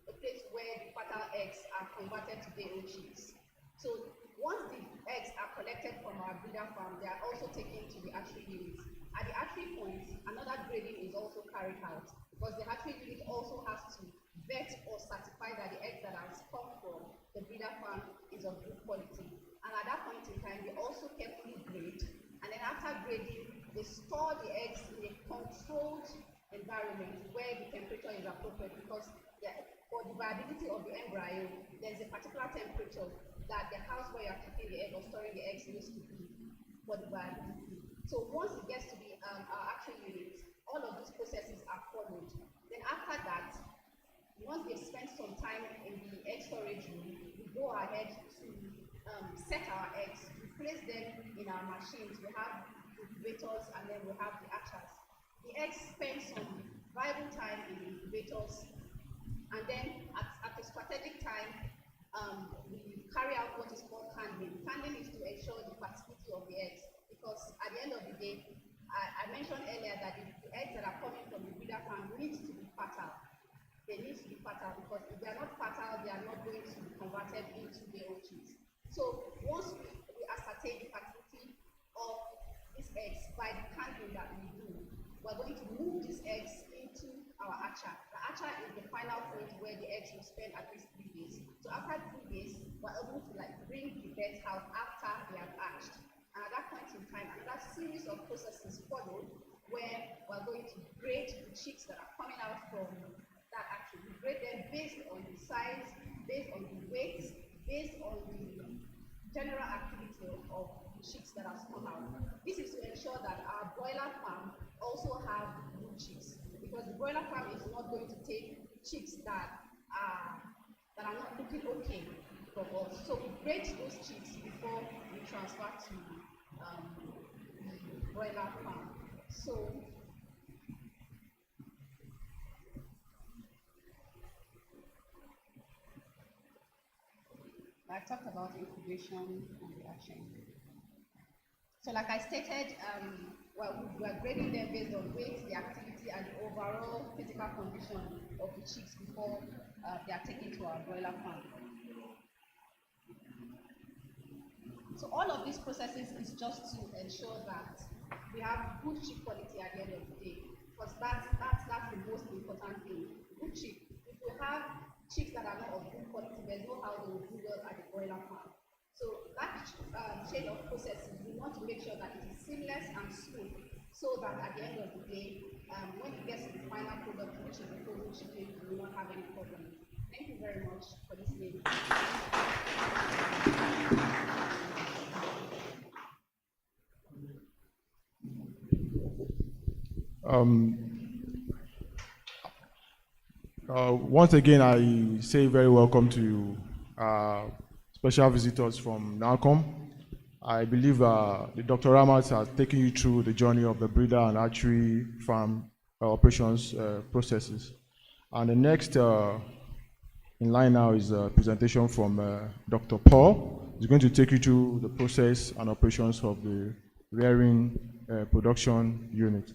a place where the fertile eggs are converted to day-old chicks. So once the eggs are collected from our breeder farm, they are also taken to the hatchery unit. At the hatchery point, another grading is also carried out, because the hatchery unit also has to vet or certify that the eggs that has come from the breeder farm is of good quality. And at that point in time, they also carefully grade. And then after grading, they store the eggs in a controlled environment where the temperature is appropriate, because for the viability of the embryo, there's a particular temperature that the house where you're keeping the egg or storing the eggs needs to be for the viability. So once it gets to the our actual unit, all of these processes are followed. Then after that, once they've spent some time in the egg storage room, we go ahead to set our eggs. We place them in our machines. We have incubators, and then we have the hatchers. The eggs spend some viable time in the incubators, and then at a strategic time, we carry out what is called candling. Candling is to ensure the fertility of the eggs, because at the end of the day, I mentioned earlier that the eggs that are coming from the breeder farm need to be fertile. they need to be fertile, because if they are not fertile, they are not going to be converted into their own chicks. So once we ascertain the fertility of these eggs by the counting that we do, we're going to move these eggs into our hatcher. The hatcher is the final point where the eggs will spend at least 3 days. So after 3 days, we're able to bring the birds out after they have hatched. And at that point in time, another series of processes follow, where we're going to grade the chicks that are coming out from that hatchery. We grade them based on the size, based on the weight, based on the general activity of the chicks that have come out. This is to ensure that our broiler farm also have good chicks, because the broiler farm is not going to take chicks that are not looking okay from us. So we grade those chicks before we transfer to the broiler farm. So I talked about incubation and reaction. So like I stated, we are grading them based on weight, the activity, and the overall physical condition of the chicks before they are taken to our broiler farm. So all of these processes is just to ensure that we have good chick quality at the end of the day, because that's the most important thing. Good chick. If we have chicks that are not of good quality, there's no how they will do well at the broiler farm. So that chain of processes, we want to make sure that it is seamless and smooth, so that at the end of the day, when it gets to the final product, which is the frozen chicken, we won't have any problem. Thank you very much for listening. Once again, I say very welcome to special visitors from NALCOM. I believe the Dr. Ramat has taken you through the journey of the breeder and hatchery farm operations processes. And the next in line now is a presentation from Dr. Paul. He's going to take you through the process and operations of the rearing production unit.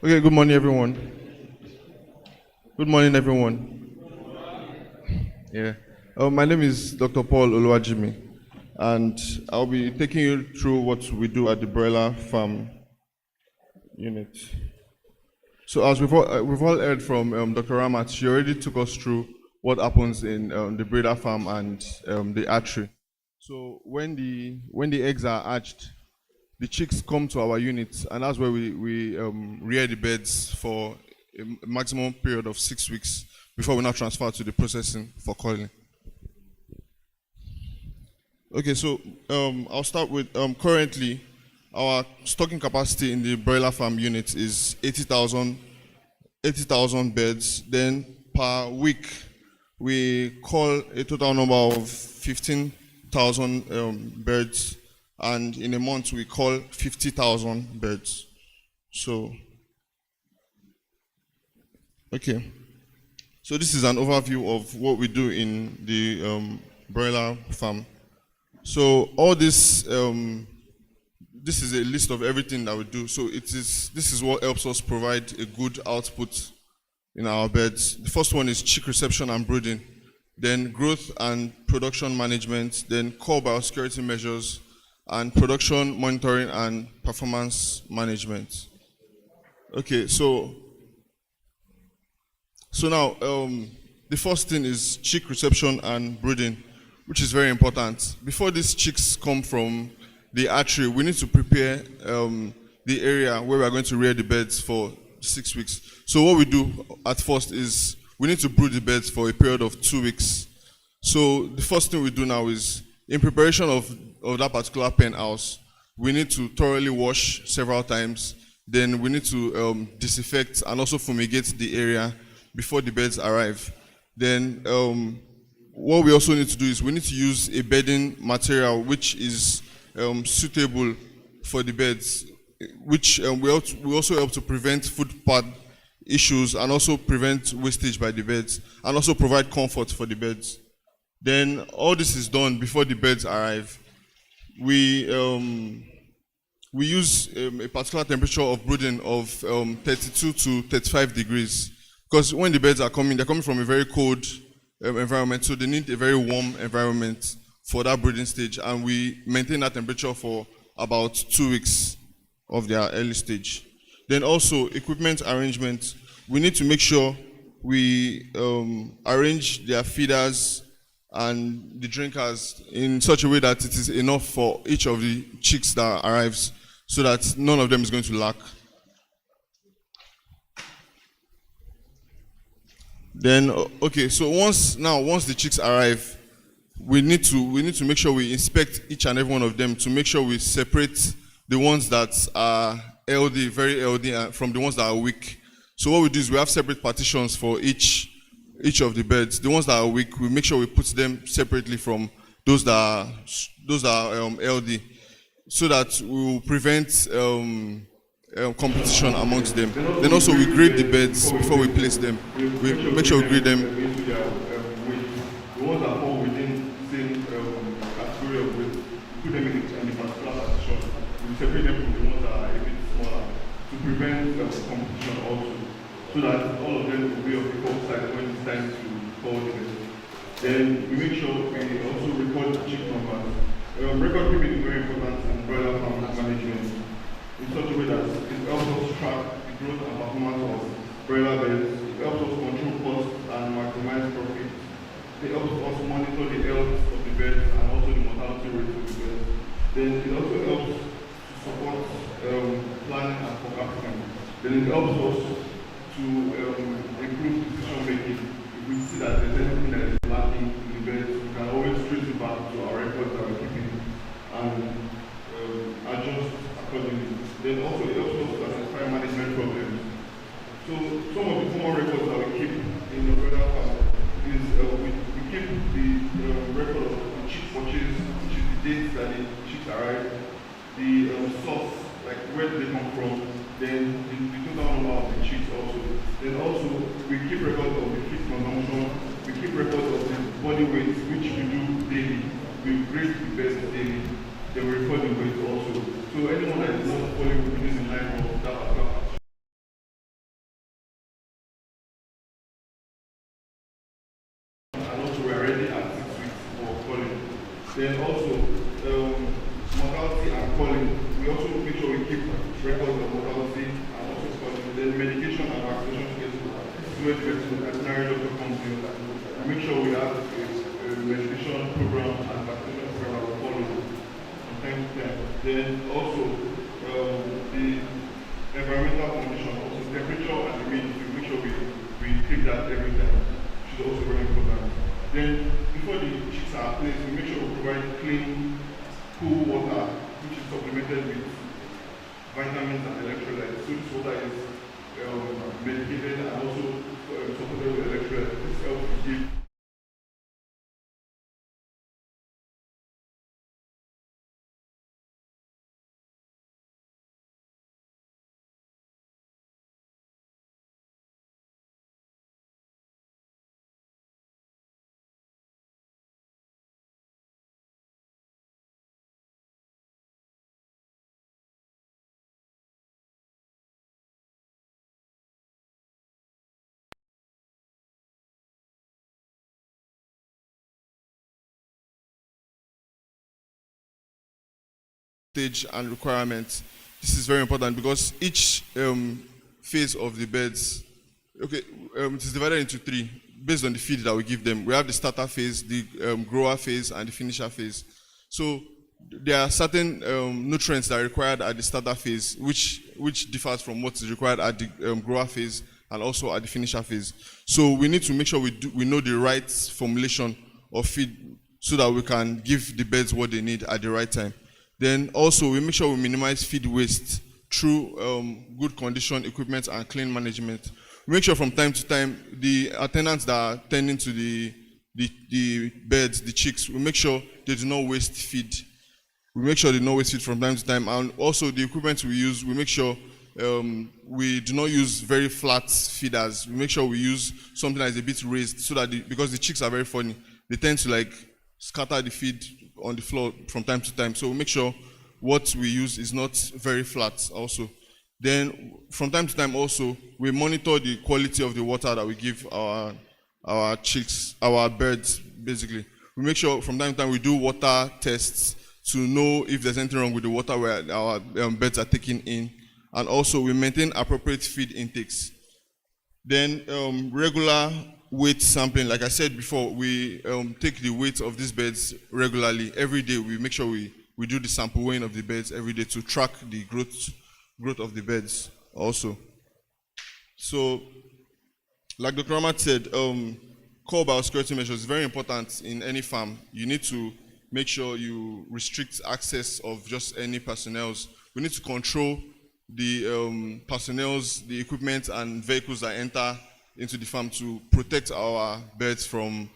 Okay, good morning, everyone. Good morning, everyone. Yeah. My name is Dr. Paul Oluwajimi, and I'll be taking you through what we do at the broiler farm unit. So as we've all heard from Dr. Ramat, she already took us through what happens in the breeder farm and the hatchery. So when the eggs are hatched, the chicks come to our unit, and that's where we rear the birds for a maximum period of 6 weeks before we now transfer to the processing for coiling. Okay, so I'll start with currently our stocking capacity in the broiler farm unit is 80,000 beds. Then per week, we call a total number of 15,000 birds, and in a month we call 50,000 birds. So, okay. So this is an overview of what we do in the broiler farm. So all this, this is a list of everything that we do. So this is what helps us provide a good output in our beds. The first one is chick reception and brooding, then growth and production management, then core biosecurity measures, and production monitoring and performance management. Okay, so now the first thing is chick reception and brooding, which is very important. Before these chicks come from the hatchery, we need to prepare the area where we are going to rear the birds for 6 weeks. So what we do at first is we need to brood the birds for a period of 2 weeks. So the first thing we do now is, in preparation of that particular pen house, we need to thoroughly wash several times. Then we need to disinfect and also fumigate the area before the birds arrive. Then what we also need to do is we need to use a bedding material which is suitable for the birds, which we also help to prevent food pad issues and also prevent wastage by the birds and also provide comfort for the birds. Then all this is done before the birds arrive. We use a particular temperature of brooding of 32 to 35 degrees, because when the birds are coming, they're coming from a very cold environment, so they need a very warm environment for that breeding stage, and we maintain that temperature for about 2 weeks of their early stage. Then also equipment arrangement. We need to make sure we arrange their feeders and the drinkers in such a way that it is enough for each of the chicks that arrives, so that none of them is going to lack. Then okay, so once the chicks arrive, we need to make sure we inspect each and every one of them to make sure we separate the ones that are healthy, very healthy, from the ones that are weak. So what we do is we have separate partitions for each of the birds. The ones that are weak, we make sure we put them separately from those that are healthy, so that we will prevent competition amongst them. Then also we grade the birds before we place them. We make sure we grade them. The ones that fall within the same category of weight, put them in a particular position. We separate them from the ones that are a bit smaller to prevent competition also, so that all of them will be of equal size when it's time to call them. Then we make sure we also record the chick numbers. Record keeping is very important in broiler farm management, in such a way that it helps us track the growth and performance of broiler birds. It helps us control costs and maximize profit. It helps us monitor the health of the birds and also the mortality rate of the birds. Then it also helps to support planning and forecasting. Then it helps us to improve decision making. If we see that there's anything that is lacking in the birds, we can always trace it back to our records that we're keeping and adjust accordingly. Then also it helps us to identify management problems. So some of the common records that we keep in the broiler farm is we keep the record of the chick purchase, which is the date that the chicks arrive, the source, like where do they come from, then the total number of the chicks also. Then also we keep records of the feed consumption, we keep records of the body weight, which we do daily. We grade the birds daily, then we record the weight also. So anyone that is not falling within the line of that particular. Then also, mortality and calling. We also make sure we keep records of mortality and also calling. Then medication and vaccination schedule. This is where the veterinary doctor comes in. We make sure we have a medication program and vaccination program that we follow from time to time. Then also, the environmental condition, also temperature and humidity. We make sure we keep that every time, which is also very important. Then, before the chicks are placed, we make sure we provide clean, cool water, which is supplemented with vitamins and electrolytes. So this water is medicated and also supported with electrolytes. This helps give stage and requirements. This is very important because each phase of the beds, okay, it is divided into three based on the feed that we give them. We have the starter phase, the grower phase, and the finisher phase. So there are certain nutrients that are required at the starter phase, which differs from what is required at the grower phase and also at the finisher phase. So we need to make sure we know the right formulation of feed so that we can give the birds what they need at the right time. Then also we make sure we minimize feed waste through good condition equipment and clean management. We make sure from time to time the attendants that are tending to the birds, the chicks, we make sure they do not waste feed. We make sure they do not waste feed from time to time, and also the equipment we use, we make sure we do not use very flat feeders. We make sure we use something that is a bit raised so that because the chicks are very funny, they tend to like scatter the feed on the floor from time to time. So we make sure what we use is not very flat also. Then from time to time also, we monitor the quality of the water that we give our chicks, our birds basically. We make sure from time to time we do water tests to know if there's anything wrong with the water where our birds are taking in. And also we maintain appropriate feed intakes. Then regular weight sampling, like I said before, we take the weight of these birds regularly. Every day we make sure we do the sample weighing of the birds every day to track the growth of the birds also. So, like Dr. Ahmad said, core biosecurity measures is very important in any farm. You need to make sure you restrict access of just any personnel. We need to control the personnel, the equipment and vehicles that enter into the farm to protect our birds from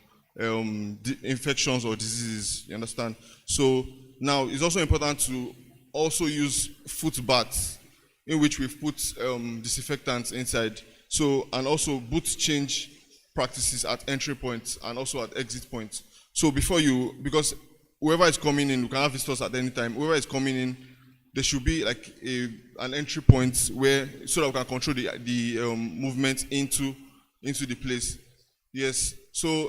infections or diseases, you understand? So now it's also important to also use foot baths in which we've put disinfectants inside. So, and also boot change practices at entry points and also at exit points. So because whoever is coming in, we can have visitors at any time, whoever is coming in, there should be like an entry point where, so that we can control the movement into the place. Yes. So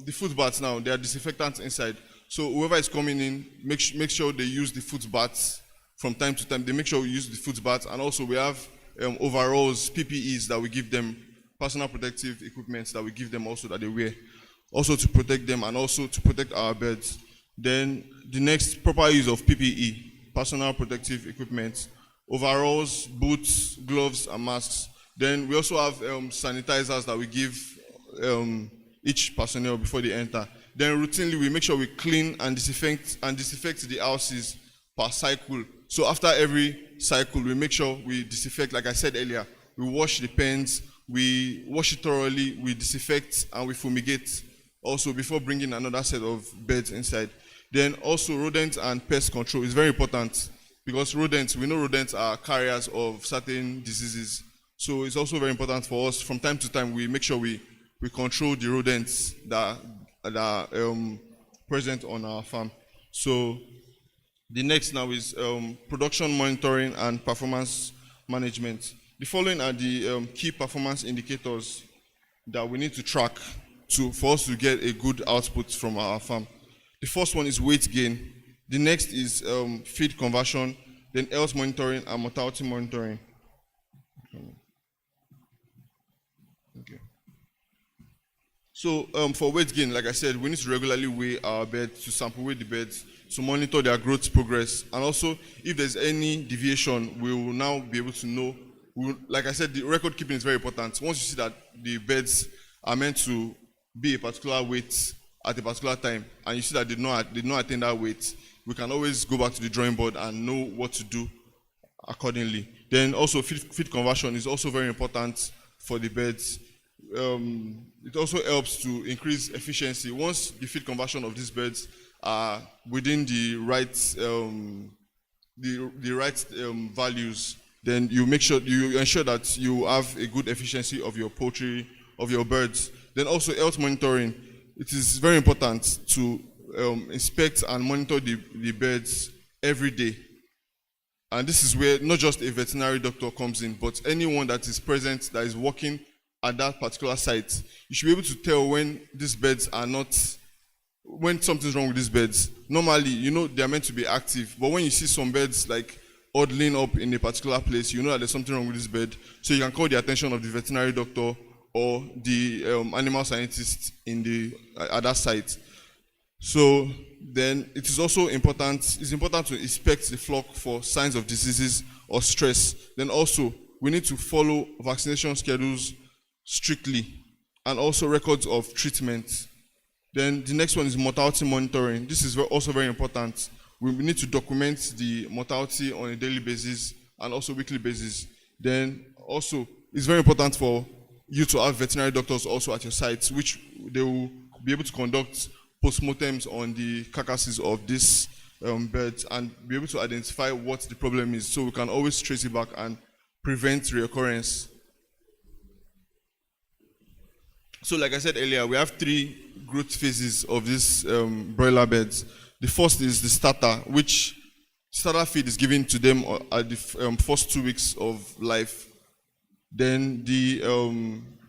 the foot baths now, there are disinfectants inside. So whoever is coming in, make sure they use the foot baths from time to time. They make sure we use the foot baths, and also we have overalls, PPEs that we give them, personal protective equipment that we give them also that they wear, also to protect them and also to protect our birds. Then the next, proper use of PPE, personal protective equipment, overalls, boots, gloves, and masks. Then we also have sanitizers that we give each personnel before they enter. Then routinely we make sure we clean and disinfect the houses per cycle. So after every cycle, we make sure we disinfect. Like I said earlier, we wash the pens, we wash it thoroughly, we disinfect, and we fumigate also before bringing another set of birds inside. Then also rodent and pest control is very important because we know rodents are carriers of certain diseases. So it's also very important for us, from time to time, we make sure we control the rodents that are present on our farm. So the next now is production monitoring and performance management. The following are the key performance indicators that we need to track for us to get a good output from our farm. The first one is weight gain. The next is feed conversion, then health monitoring and mortality monitoring. Okay. So for weight gain, like I said, we need to regularly weigh our birds, to sample weigh the birds, to monitor their growth progress. And also, if there's any deviation, we will now be able to know. Like I said, the record keeping is very important. Once you see that the birds are meant to be a particular weight at a particular time, and you see that they did not attain that weight, we can always go back to the drawing board and know what to do accordingly. Then also feed conversion is also very important for the beds. It also helps to increase efficiency. Once the feed conversion of these beds are within the right values, then you ensure that you have a good efficiency of your poultry, of your birds. Then also health monitoring. It is very important to inspect and monitor the birds every day. And this is where not just a veterinary doctor comes in, but anyone that is present, that is working at that particular site. You should be able to tell when these birds are not, when something's wrong with these birds. Normally, you know they are meant to be active, but when you see some birds like huddling up in a particular place, you know that there's something wrong with this bird. So you can call the attention of the veterinary doctor or the animal scientist at that site. So then it is also important, it's important to inspect the flock for signs of diseases or stress. Then also, we need to follow vaccination schedules strictly and also records of treatment. Then the next one is mortality monitoring. This is also very important. We need to document the mortality on a daily basis and also weekly basis. Then also, it's very important for you to have veterinary doctors also at your sites, which they will be able to conduct post-mortems on the carcasses of these birds and be able to identify what the problem is, so we can always trace it back and prevent reoccurrence. So like I said earlier, we have 3 growth phases of these broiler beds. The first is the starter, which starter feed is given to them at the first 2 weeks of life. Then the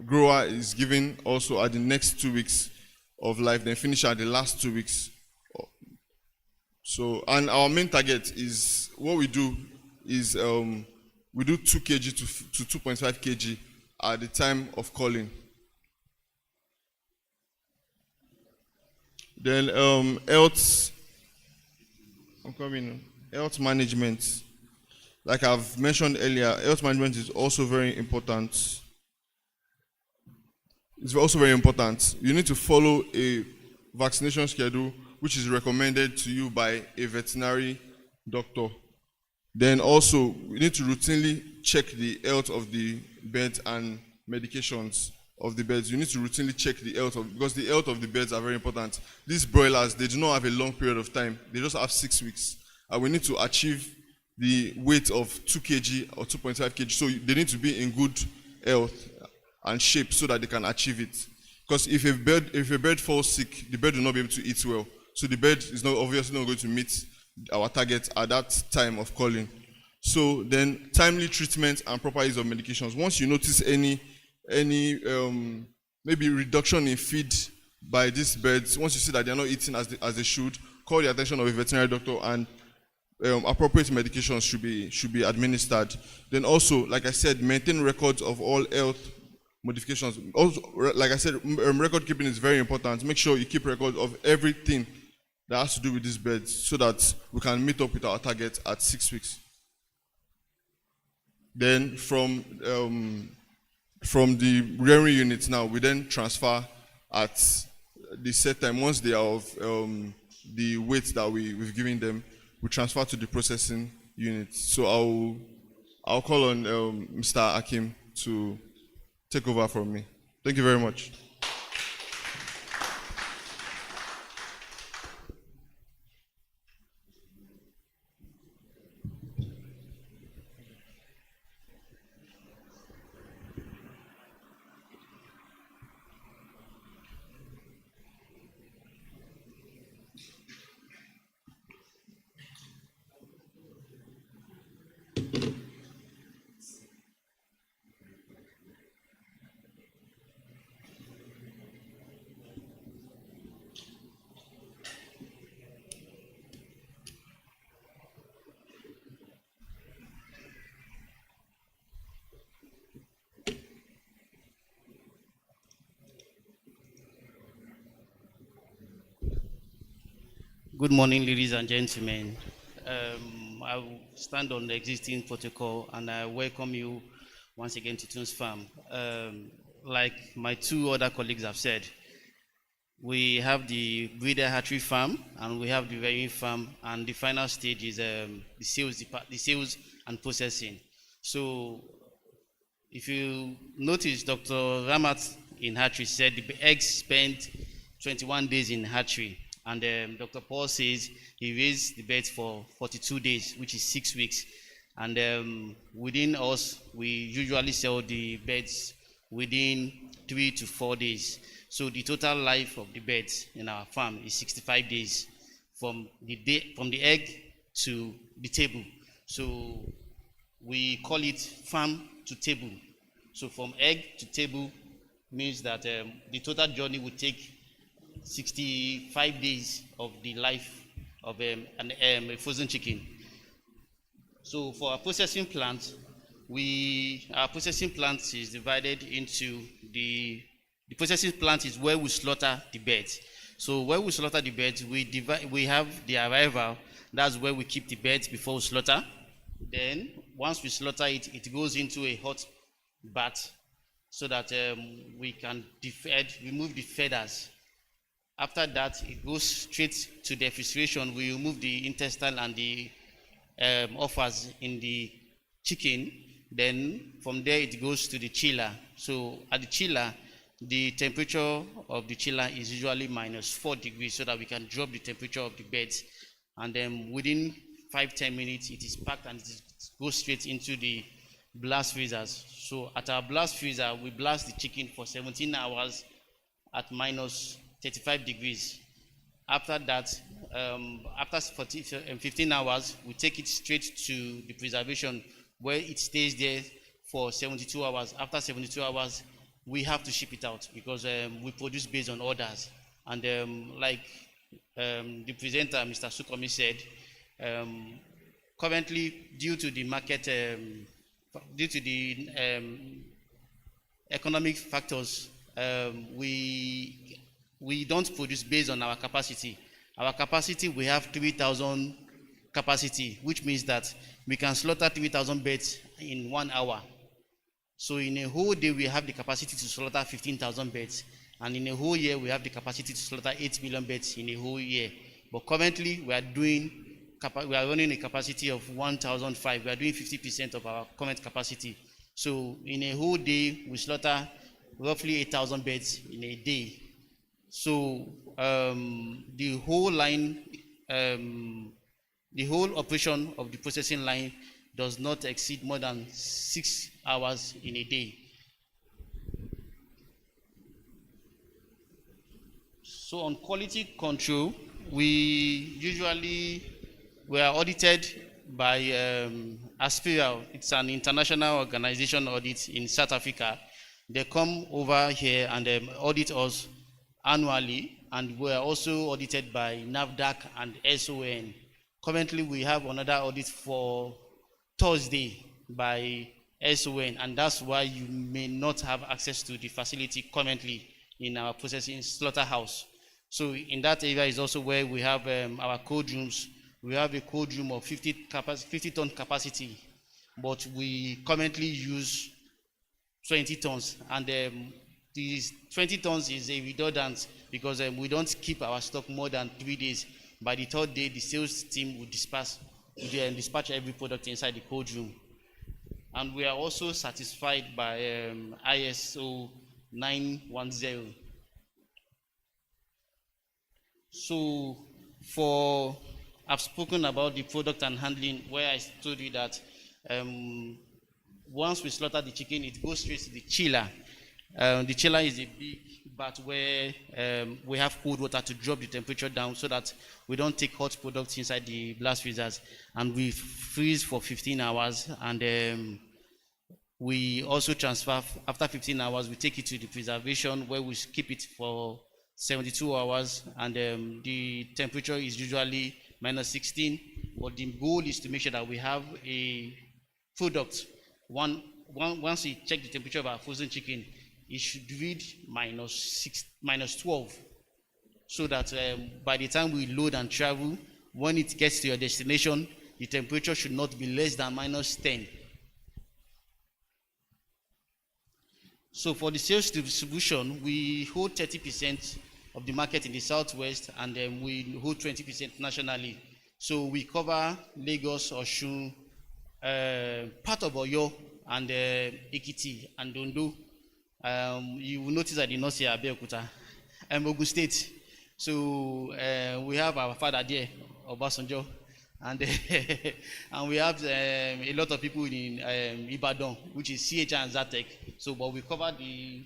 grower is given also at the next 2 weeks of life, then finish at the last 2 weeks. So, and our main target is, what we do is we do 2 kg to 2.5 kg at the time of calling. Then health management. Like I've mentioned earlier, health management is also very important. It's also very important. You need to follow a vaccination schedule which is recommended to you by a veterinary doctor. Then also, we need to routinely check the health of the birds and medications of the birds. You need to routinely check the health because the health of the birds are very important. These broilers, they do not have a long period of time. They just have 6 weeks. And we need to achieve the weight of 2 kg or 2.5 kg. So they need to be in good health and shape so that they can achieve it. Because if a bird falls sick, the bird will not be able to eat well. So the bird is obviously not going to meet our target at that time of calling. So then timely treatment and proper use of medications. Once you notice any maybe reduction in feed by these birds, once you see that they are not eating as they should, call the attention of a veterinary doctor and appropriate medications should be administered. Then also, like I said, maintain records of all health modifications. Also, like I said, record keeping is very important. Make sure you keep record of everything that has to do with these birds so that we can meet up with our target at 6 weeks. Then from the rearing unit now, we then transfer at the set time. Once they are of the weight that we've given them, we transfer to the processing unit. So I'll call on Mr. Akim to take over from me. Thank you very much. Good morning, ladies and gentlemen. I will stand on the existing protocol and I welcome you once again to Toons Farm. Like my 2 other colleagues have said, we have the breeder hatchery farm, and we have the rearing farm, and the final stage is the sales and processing. So if you notice, Dr. Ramat in hatchery said the eggs spent 21 days in hatchery, and Dr. Paul says he raised the birds for 42 days, which is 6 weeks. And within us, we usually sell the birds within 3 to 4 days. So the total life of the birds in our farm is 65 days from the egg to the table. So we call it farm to table. So from egg to table means that the total journey would take 65 days of the life of a frozen chicken. So for our processing plant, our processing plant is divided into the processing plant is where we slaughter the birds. So where we slaughter the birds, we have the arrival. That's where we keep the birds before we slaughter. Then once we slaughter it, it goes into a hot bath so that we can remove the feathers. After that, it goes straight to the refrigeration. We remove the intestine and the offers in the chicken. Then from there it goes to the chiller. So at the chiller, the temperature of the chiller is usually -4 degrees so that we can drop the temperature of the beds. And then within 5-10 minutes, it is packed and it goes straight into the blast freezers. So at our blast freezer, we blast the chicken for 17 hours at -35 degrees. After that, after 15 hours, we take it straight to the preservation where it stays there for 72 hours. After 72 hours, we have to ship it out because we produce based on orders. And like the presenter, Mr. Sukomi, said, currently, due to the market, due to the economic factors, we don't produce based on our capacity. Our capacity, we have 3,000 capacity, which means that we can slaughter 3,000 birds in 1 hour. So in a whole day, we have the capacity to slaughter 15,000 birds. And in a whole year, we have the capacity to slaughter 8 million birds in a whole year. But currently, we are running a capacity of 1,005. We are doing 50% of our current capacity. So in a whole day, we slaughter roughly 8,000 birds in a day. So the whole line, the whole operation of the processing line does not exceed more than 6 hours in a day. So on quality control, we are audited by Aspiral. It's an international organization audit in South Africa. They come over here and audit us annually, and we are also audited by NAFDAC and SON. Currently, we have another audit for Thursday by SON, and that's why you may not have access to the facility currently in our processing slaughterhouse. So in that area is also where we have our cold rooms. We have a cold room of 50 ton capacity, but we currently use 20 tons, and these 20 tons is a redundant because we don't keep our stock more than 3 days. By the third day, the sales team will dispatch every product inside the cold room. And we are also satisfied by ISO 910. So I've spoken about the product and handling, where I told you that once we slaughter the chicken, it goes straight to the chiller. The chiller is a big bath where we have cold water to drop the temperature down so that we don't take hot products inside the blast freezers, and we freeze for 15 hours, and we also transfer. After 15 hours, we take it to the preservation where we keep it for 72 hours, and the temperature is usually -16, but the goal is to make sure that we have a product. Once we check the temperature of our frozen chicken, it should read -12, so that by the time we load and travel, when it gets to your destination, the temperature should not be less than -10. So for the sales distribution, we hold 30% of the market in the southwest, and we hold 20% nationally. So we cover Lagos, Osun, part of Oyo, and Ekiti and Ondo. You will notice I did not say Abeokuta, and Ogun State. So we have our father there, Obasanjo, and and we have a lot of people in Ibadan, which is CH and Zatec. So, but we cover the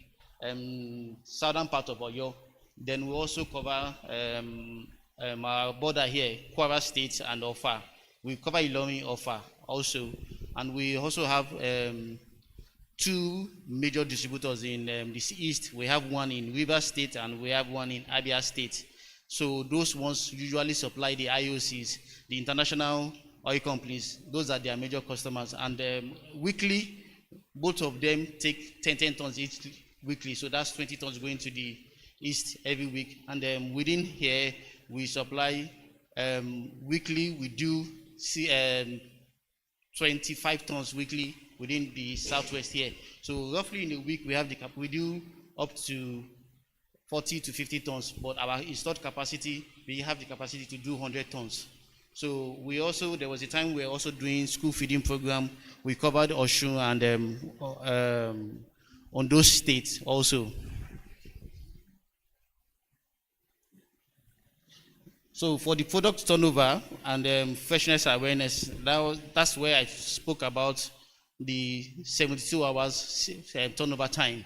southern part of Oyo. Then we also cover our border here, Kwara State and Ofa. We cover Ilorin, Ofa also, and we also have two major distributors in the east. We have one in Rivers State and we have one in Abia State. So those ones usually supply the IOCs, the international oil companies. Those are their major customers. And weekly, both of them take 10 tons each weekly. So that's 20 tons going to the east every week. And within here, we supply weekly. We do 25 tons weekly within the southwest here. So roughly in a week, we do up to 40 to 50 tons, but our installed capacity, we have the capacity to do 100 tons. So we also, there was a time we were also doing school feeding program. We covered Osun and on those states also. So for the product turnover and freshness awareness, that's where I spoke about the 72 hours turnover time.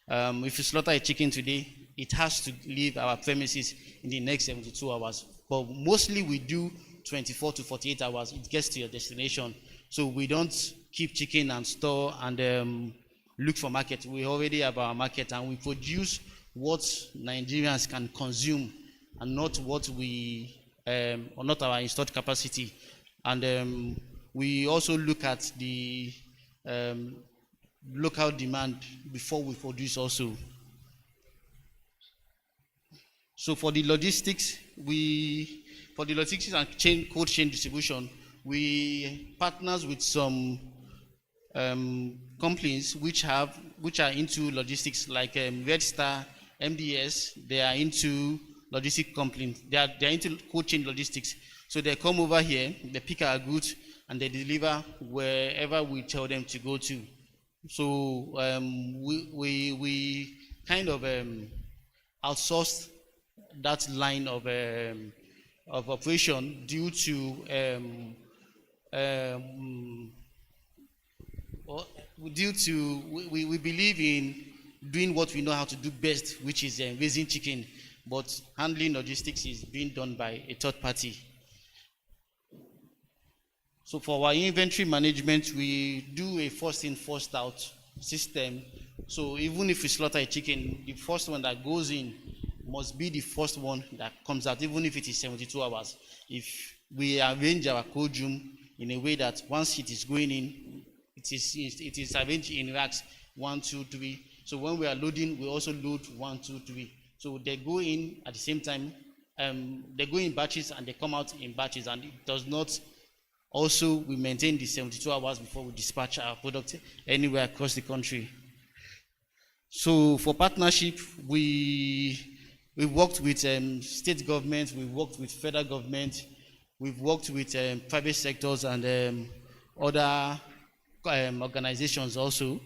If you slaughter a chicken today, it has to leave our premises in the next 72 hours. But mostly we do 24 to 48 hours. It gets to your destination. So we don't keep chicken and store and look for market. We already have our market, and we produce what Nigerians can consume and not what or not our installed capacity. And we also look at the local demand before we produce also. So for the logistics, and cold chain distribution, we partners with some companies which are into logistics, like Red Star, MDS. They are into logistic companies. They are into cold chain logistics. So they come over here, they pick our goods, and they deliver wherever we tell them to go to. So we kind of outsourced that line of operation due to we believe in doing what we know how to do best, which is raising chicken, but handling logistics is being done by a third party. So for our inventory management, we do a first in, first out system. So even if we slaughter a chicken, the first one that goes in must be the first one that comes out, even if it is 72 hours. If we arrange our cold room in a way that once it is going in, it is arranged in racks 1, 2, 3. So when we are loading, we also load 1, 2, 3. So they go in at the same time. They go in batches and they come out in batches, and it does not. Also, we maintain the 72 hours before we dispatch our product anywhere across the country. So for partnership, we worked with state government, we worked with federal government, we've worked with private sectors and other organizations also.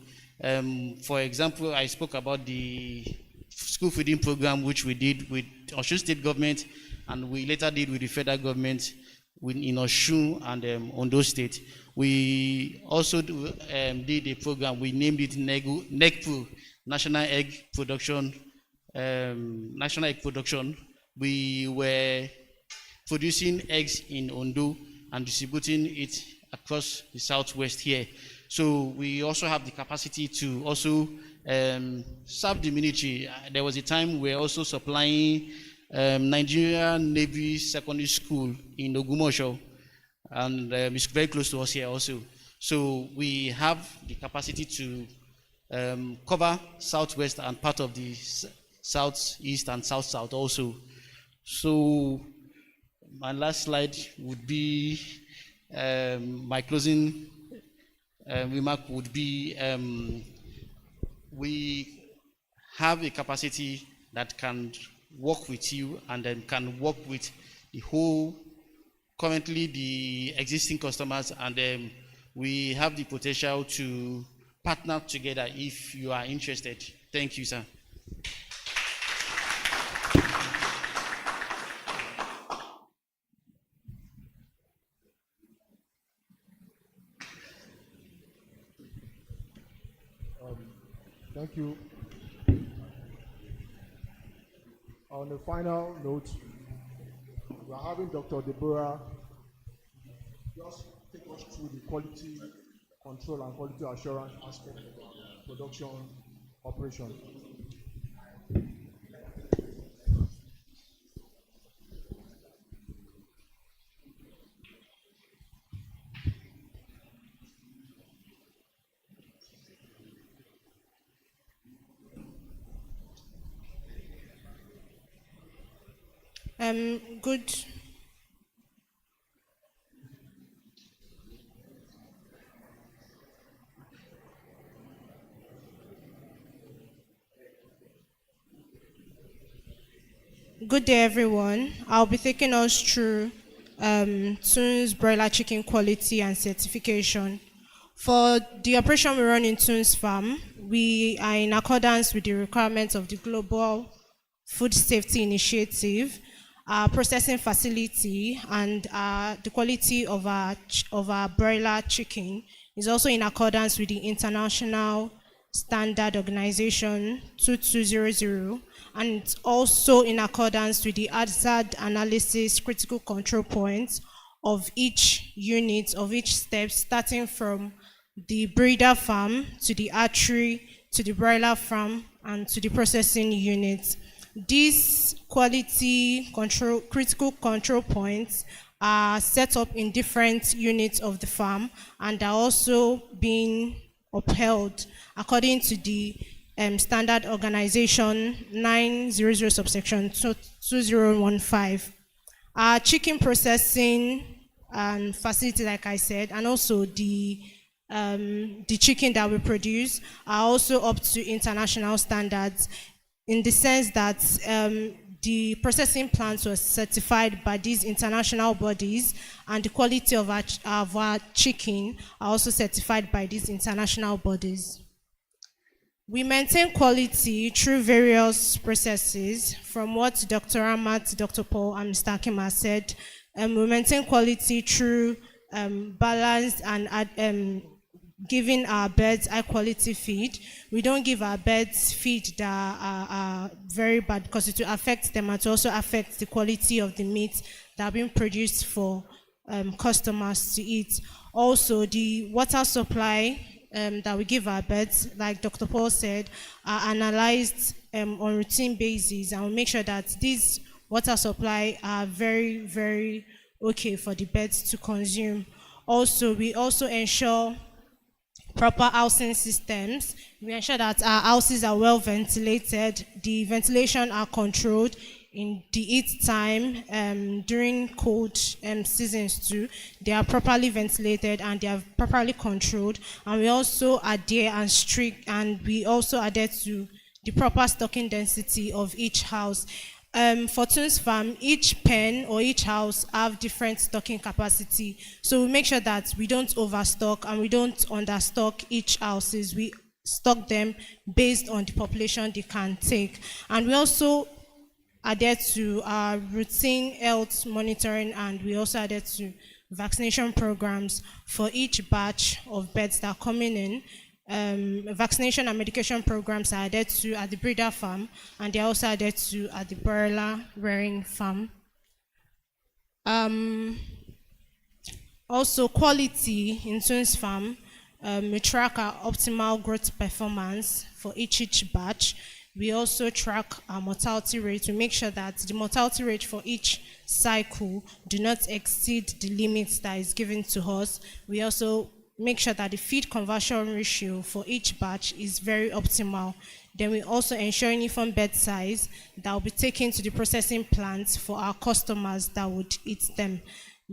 For example, I spoke about the school feeding program, which we did with Osun State government, and we later did with the federal government in Osun and Ondo State. We also did a program, we named it NECPRO, National Egg Production. We were producing eggs in Ondo and distributing it across the southwest here. So we also have the capacity to also serve the military. There was a time we were also supplying Nigeria Navy Secondary School in Ogumosho, and it's very close to us here also. So we have the capacity to cover southwest and part of the southeast and south also. So my last slide would be my closing remark would be we have a capacity that can work with you and then can work with the whole, currently the existing customers, and we have the potential to partner together if you are interested. Thank you, sir. Thank you. On a final note, we are having Dr. Deborah just take us through the quality control and quality assurance aspect of our production operation. Good. Good day, everyone. I'll be taking us through Toons broiler chicken quality and certification. For the operation we run in Toons Farm, we are in accordance with the requirements of the Global Food Safety Initiative. Our processing facility and the quality of our broiler chicken is also in accordance with the International Standard Organization 2200, and it's also in accordance with the hazard analysis critical control points of each unit, of each step, starting from the breeder farm to the hatchery to the broiler farm and to the processing unit. These quality control, critical control points are set up in different units of the farm and are also being upheld according to the Standard Organization 900 subsection 2015. Our chicken processing facility, like I said, and also the chicken that we produce are also up to international standards, in the sense that the processing plants were certified by these international bodies, and the quality of our chicken are also certified by these international bodies. We maintain quality through various processes. From what Dr. Amat, Dr. Paul, and Mr. Akim has said, we maintain quality through balanced and giving our birds high quality feed. We don't give our birds feed that are very bad, because it will affect them and to also affect the quality of the meat that are being produced for customers to eat. Also, the water supply that we give our birds, like Dr. Paul said, are analyzed on routine basis, and we make sure that these water supply are very, very okay for the birds to consume. Also, we also ensure proper housing systems. We ensure that our houses are well ventilated, the ventilation are controlled in the heat time, during cold seasons too. They are properly ventilated and they are properly controlled, and we also adhere to the proper stocking density of each house. For Toons Farm, each pen or each house have different stocking capacity. So we make sure that we don't overstock and we don't understock each houses. We stock them based on the population they can take. And we also adhere to our routine health monitoring, and we also adhere to vaccination programs for each batch of birds that are coming in. Vaccination and medication programs are adhered to at the breeder farm, and they are also adhered to at the broiler rearing farm. Also, quality in Toons Farm, we track our optimal growth performance for each batch. We also track our mortality rate to make sure that the mortality rate for each cycle do not exceed the limits that is given to us. We also make sure that the feed conversion ratio for each batch is very optimal. Then we also ensure uniform bird size that will be taken to the processing plants for our customers that would eat them.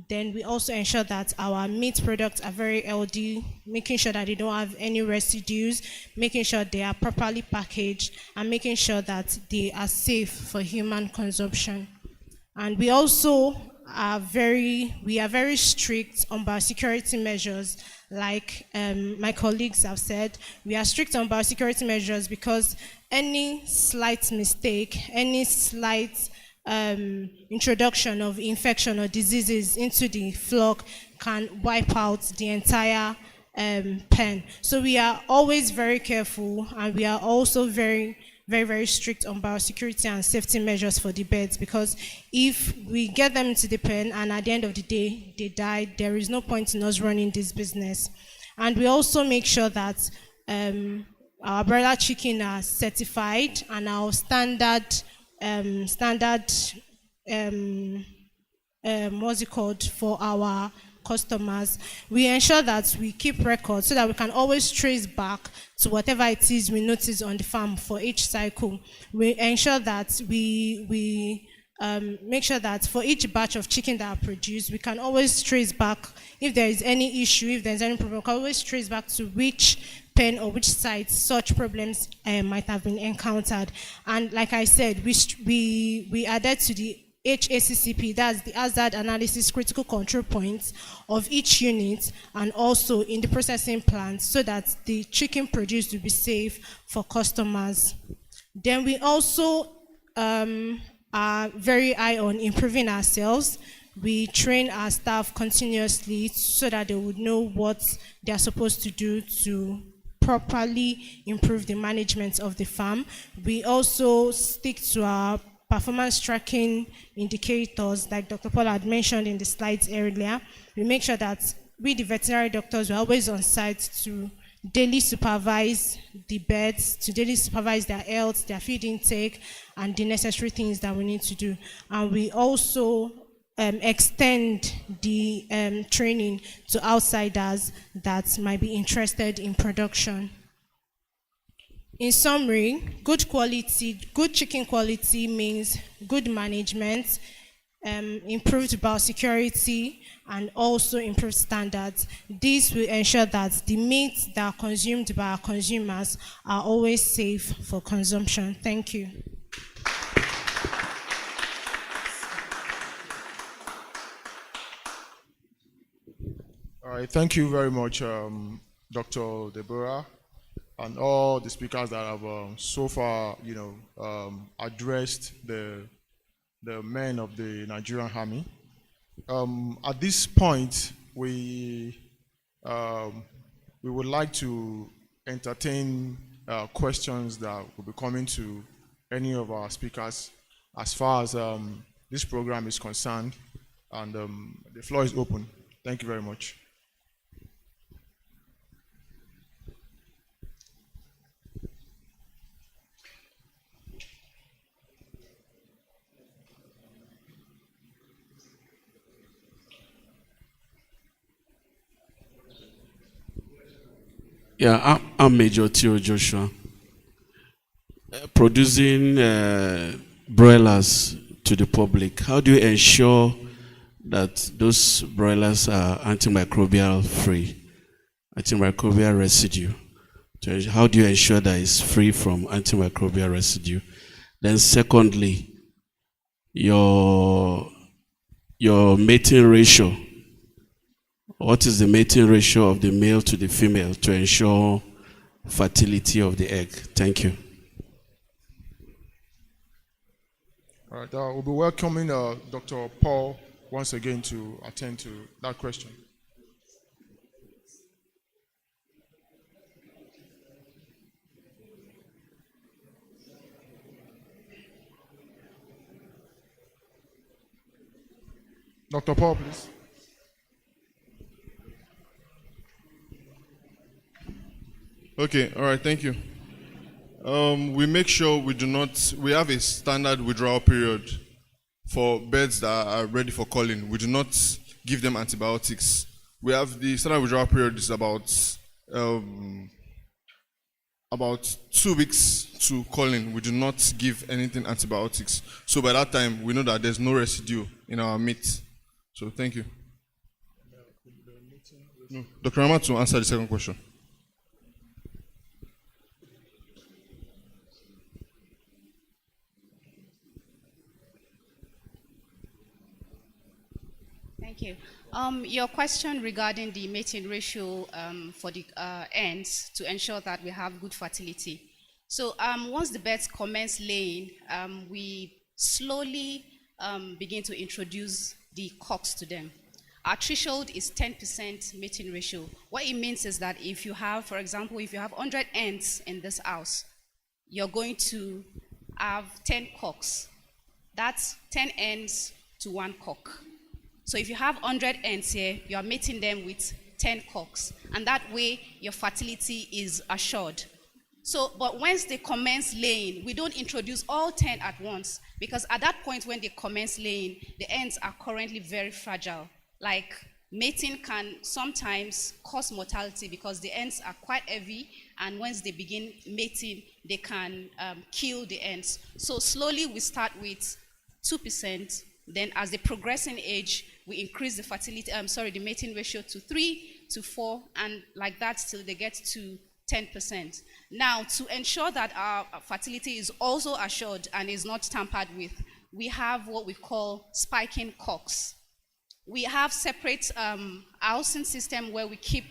Then we also ensure that our meat products are very healthy, making sure that they don't have any residues, making sure they are properly packaged, and making sure that they are safe for human consumption. And we also are very strict on biosecurity measures. Like my colleagues have said, we are strict on biosecurity measures because any slight mistake, any slight introduction of infection or diseases into the flock can wipe out the entire pen. So we are always very careful, and we are also very strict on biosecurity and safety measures for the birds, because if we get them into the pen and at the end of the day they die, there is no point in us running this business. And we also make sure that our broiler chicken are certified, and our what's it called, for our customers. We ensure that we keep records so that we can always trace back to whatever it is we notice on the farm for each cycle. We ensure that we make sure that for each batch of chicken that are produced, we can always trace back if there is any issue, if there's any problem, we can always trace back to which pen or which site such problems might have been encountered. And like I said, we added to the HACCP, that's the hazard analysis critical control points of each unit, and also in the processing plant, so that the chicken produced will be safe for customers. Then we also are very high on improving ourselves. We train our staff continuously so that they would know what they are supposed to do to properly improve the management of the farm. We also stick to our performance tracking indicators, like Dr. Paul had mentioned in the slides earlier. We make sure that we, the veterinary doctors, are always on site to daily supervise the birds, to daily supervise their health, their feed intake, and the necessary things that we need to do. And we also extend the training to outsiders that might be interested in production. In summary, good chicken quality means good management, improved biosecurity, and also improved standards. This will ensure that the meats that are consumed by our consumers are always safe for consumption. Thank you. All right, thank you very much, Dr. Deborah, and all the speakers that have so far, addressed the men of the Nigerian Army. At this point, we would like to entertain questions that will be coming to any of our speakers as far as this program is concerned, and the floor is open. Thank you very much. Yeah, I'm Major Theo Joshua. Producing broilers to the public, how do you ensure that those broilers are antimicrobial free, antimicrobial residue? How do you ensure that it's free from antimicrobial residue? Then secondly, your mating ratio. What is the mating ratio of the male to the female to ensure fertility of the egg? Thank you. All right, we'll be welcoming Dr. Paul once again to attend to that question. Dr. Paul, please. Okay, all right, thank you. We make sure we have a standard withdrawal period for birds that are ready for culling. We do not give them antibiotics. We have the standard withdrawal period is about 2 weeks to culling. We do not give anything antibiotics. So by that time, we know that there's no residue in our meat. So thank you. No. Dr. Rama to answer the second question. Thank you. Your question regarding the mating ratio for the ends to ensure that we have good fertility. So once the birds commence laying, we slowly begin to introduce the cocks to them. Our threshold is 10% mating ratio. What it means is that if you have, for example, if you have 100 ends in this house, you're going to have 10 cocks. That's 10 ends to 1 cock. So if you have 100 ends here, you are mating them with 10 cocks. And that way, your fertility is assured. So, but once they commence laying, we don't introduce all 10 at once, because at that point when they commence laying, the ends are currently very fragile. Like mating can sometimes cause mortality because the ends are quite heavy, and once they begin mating, they can kill the ends. So slowly we start with 2%. Then as they progress in age, we increase the fertility, the mating ratio to 3 to 4, and like that till they get to 10%. Now, to ensure that our fertility is also assured and is not tampered with, we have what we call spiking cocks. We have separate housing system where we keep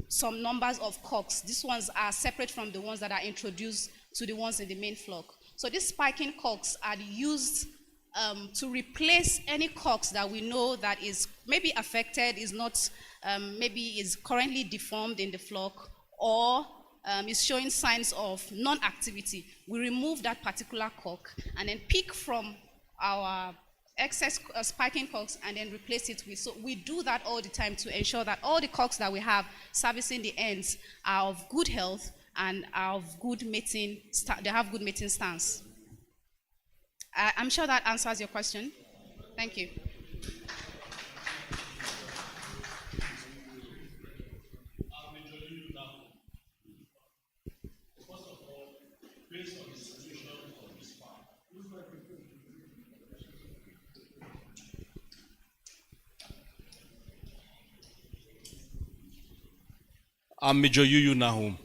some numbers of cocks. These ones are separate from the ones that are introduced to the ones in the main flock. So these spiking cocks are used to replace any cocks that we know that is maybe affected, is not, maybe is currently deformed in the flock, or is showing signs of non-activity. We remove that particular cock and then pick from our excess spiking cocks and then replace it with. So we do that all the time to ensure that all the cocks that we have servicing the ends are of good health and are of good mating, they have good mating stance. I'm sure that answers your question. Thank you. I'm Major Yuyu Nahum.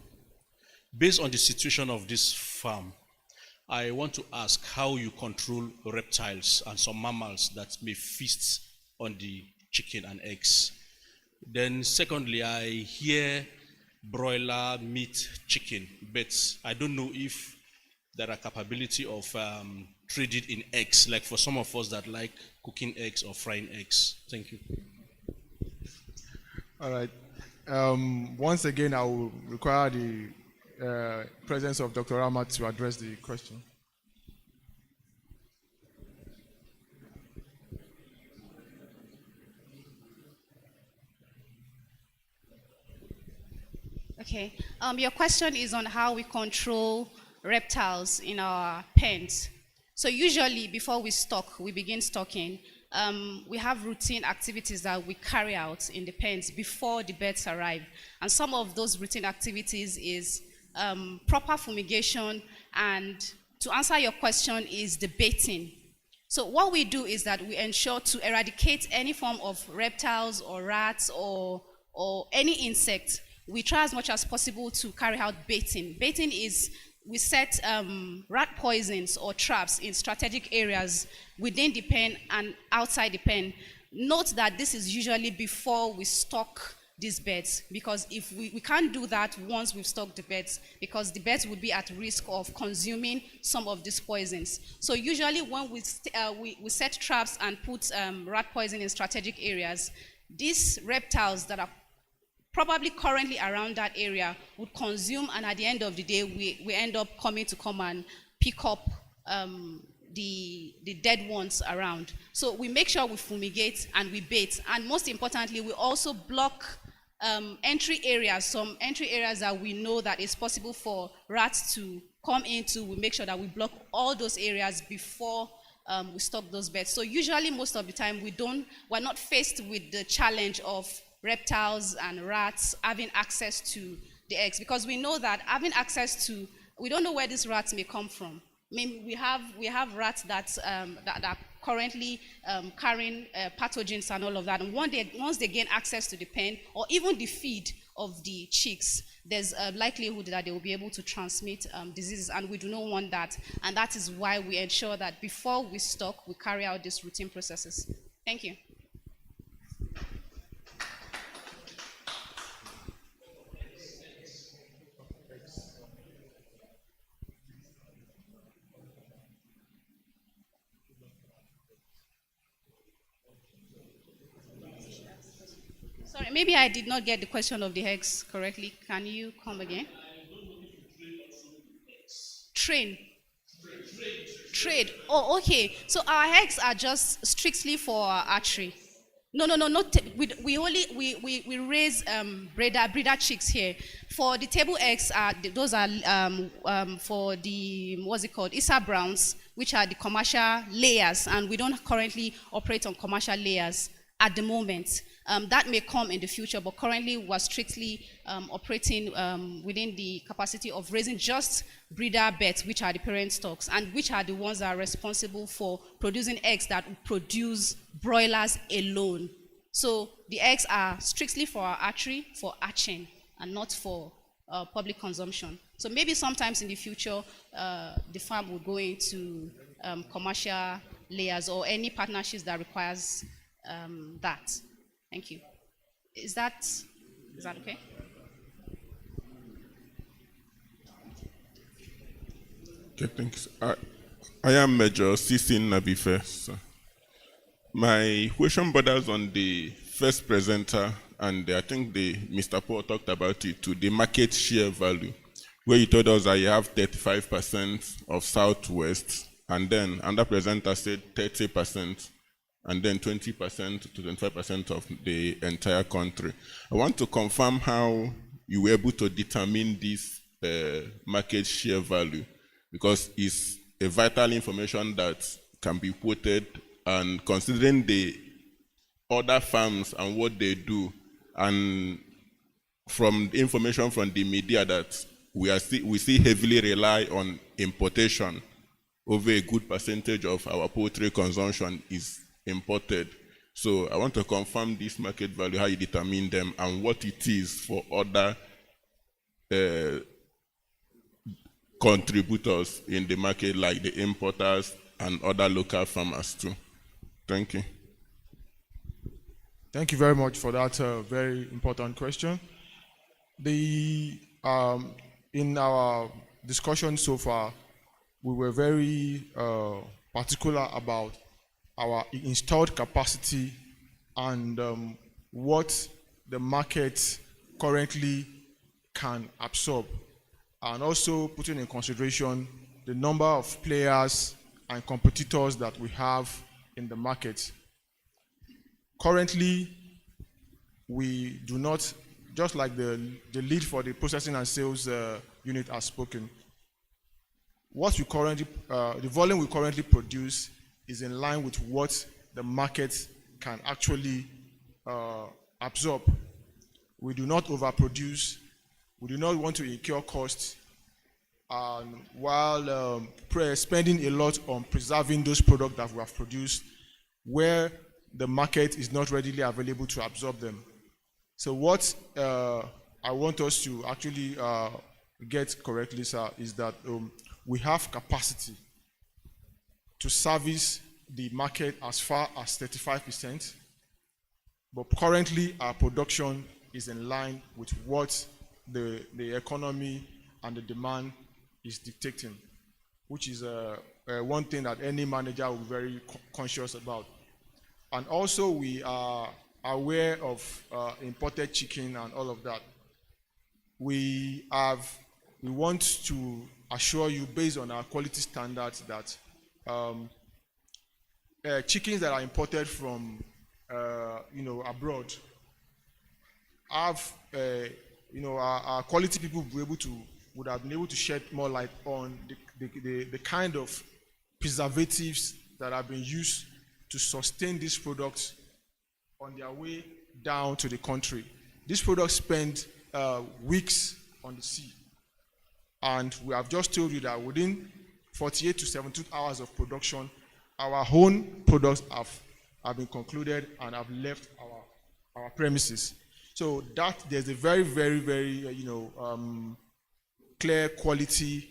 Based on the situation of this farm, I want to ask how you control reptiles and some mammals that may feast on the chicken and eggs. Then secondly, I hear broiler meat chicken, but I don't know if there are capability of trading in eggs, like for some of us that like cooking eggs or frying eggs. Thank you. All right. Once again, I will require the presence of Dr. Rama to address the question. Okay. Your question is on how we control reptiles in our pens. So usually before we begin stocking, we have routine activities that we carry out in the pens before the birds arrive. And some of those routine activities is proper fumigation, and to answer your question is the baiting. So what we do is that we ensure to eradicate any form of reptiles or rats or any insect. We try as much as possible to carry out baiting. Baiting is we set rat poisons or traps in strategic areas within the pen and outside the pen. Note that this is usually before we stock these birds, because if we can't do that once we've stocked the birds, because the birds would be at risk of consuming some of these poisons. So usually when we set traps and put rat poison in strategic areas, these reptiles that are probably currently around that area would consume, and at the end of the day we end up coming to come and pick up the dead ones around. So we make sure we fumigate and we bait, and most importantly we also block entry areas, some entry areas that we know that it's possible for rats to come into. We make sure that we block all those areas before we stock those birds. So usually most of the time we're not faced with the challenge of reptiles and rats having access to the eggs, because we know that having access to, we don't know where these rats may come from. I mean, we have rats that currently carrying pathogens and all of that. And once they gain access to the pen or even the feed of the chicks, there's a likelihood that they will be able to transmit diseases, and we do not want that. And that is why we ensure that before we stock, we carry out these routine processes. Thank you. Sorry, maybe I did not get the question of the eggs correctly. Can you come again? Trade. Oh, okay. So our eggs are just strictly for archery. No, not we raise breeder chicks here. For the table eggs, those are for the ISA browns, which are the commercial layers, and we don't currently operate on commercial layers at the moment. That may come in the future, but currently we're strictly operating within the capacity of raising just breeder bets, which are the parent stocks, and which are the ones that are responsible for producing eggs that produce broilers alone. So the eggs are strictly for our archery, for hatching, and not for public consumption. So maybe sometimes in the future, the farm will go into commercial layers or any partnerships that requires that. Thank you. Is that okay? Okay, thanks. I am Major Sisin Nabife. So my question borders on the first presenter, and I think Mr. Paul talked about it, to the market share value, where you told us that you have 35% of Southwest, and then another presenter said 30%. And then 20% to 25% of the entire country. I want to confirm how you were able to determine this market share value, because it's a vital information that can be quoted, and considering the other farms and what they do, and from the information from the media that we see heavily rely on importation, over a good percentage of our poultry consumption is imported. So I want to confirm this market value, how you determine them, and what it is for other contributors in the market, like the importers and other local farmers too. Thank you. Thank you very much for that very important question. In our discussion so far, we were very particular about our installed capacity and what the market currently can absorb, and also putting in consideration the number of players and competitors that we have in the market. Currently, we do not, just like the lead for the processing and sales unit has spoken, what we currently, the volume we currently produce is in line with what the market can actually absorb. We do not overproduce. We do not want to incur costs, while spending a lot on preserving those products that we have produced where the market is not readily available to absorb them. So what I want us to actually get correctly, sir, is that we have capacity to service the market as far as 35%, but currently our production is in line with what the economy and the demand is dictating, which is one thing that any manager will be very conscious about. And also we are aware of imported chicken and all of that. We want to assure you, based on our quality standards, that chickens that are imported from abroad have our quality people would have been able to shed more light on the kind of preservatives that have been used to sustain these products on their way down to the country. These products spend weeks on the sea, and we have just told you that within 48 to 72 hours of production, our own products have been concluded and have left our premises. So that there's a very, very, very clear quality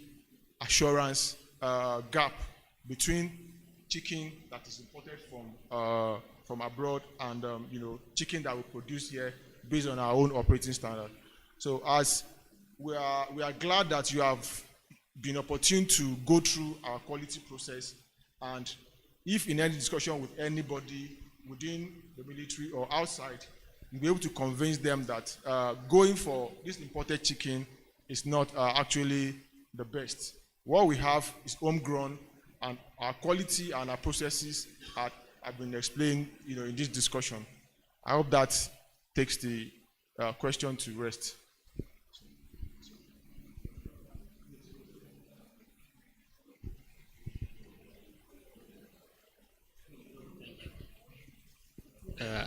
assurance gap between chicken that is imported from abroad and chicken that we produce here based on our own operating standard. So as we are glad that you have been opportune to go through our quality process, and if in any discussion with anybody within the military or outside, you'll be able to convince them that going for this imported chicken is not actually the best. What we have is homegrown, and our quality and our processes have been explained in this discussion. I hope that takes the question to rest.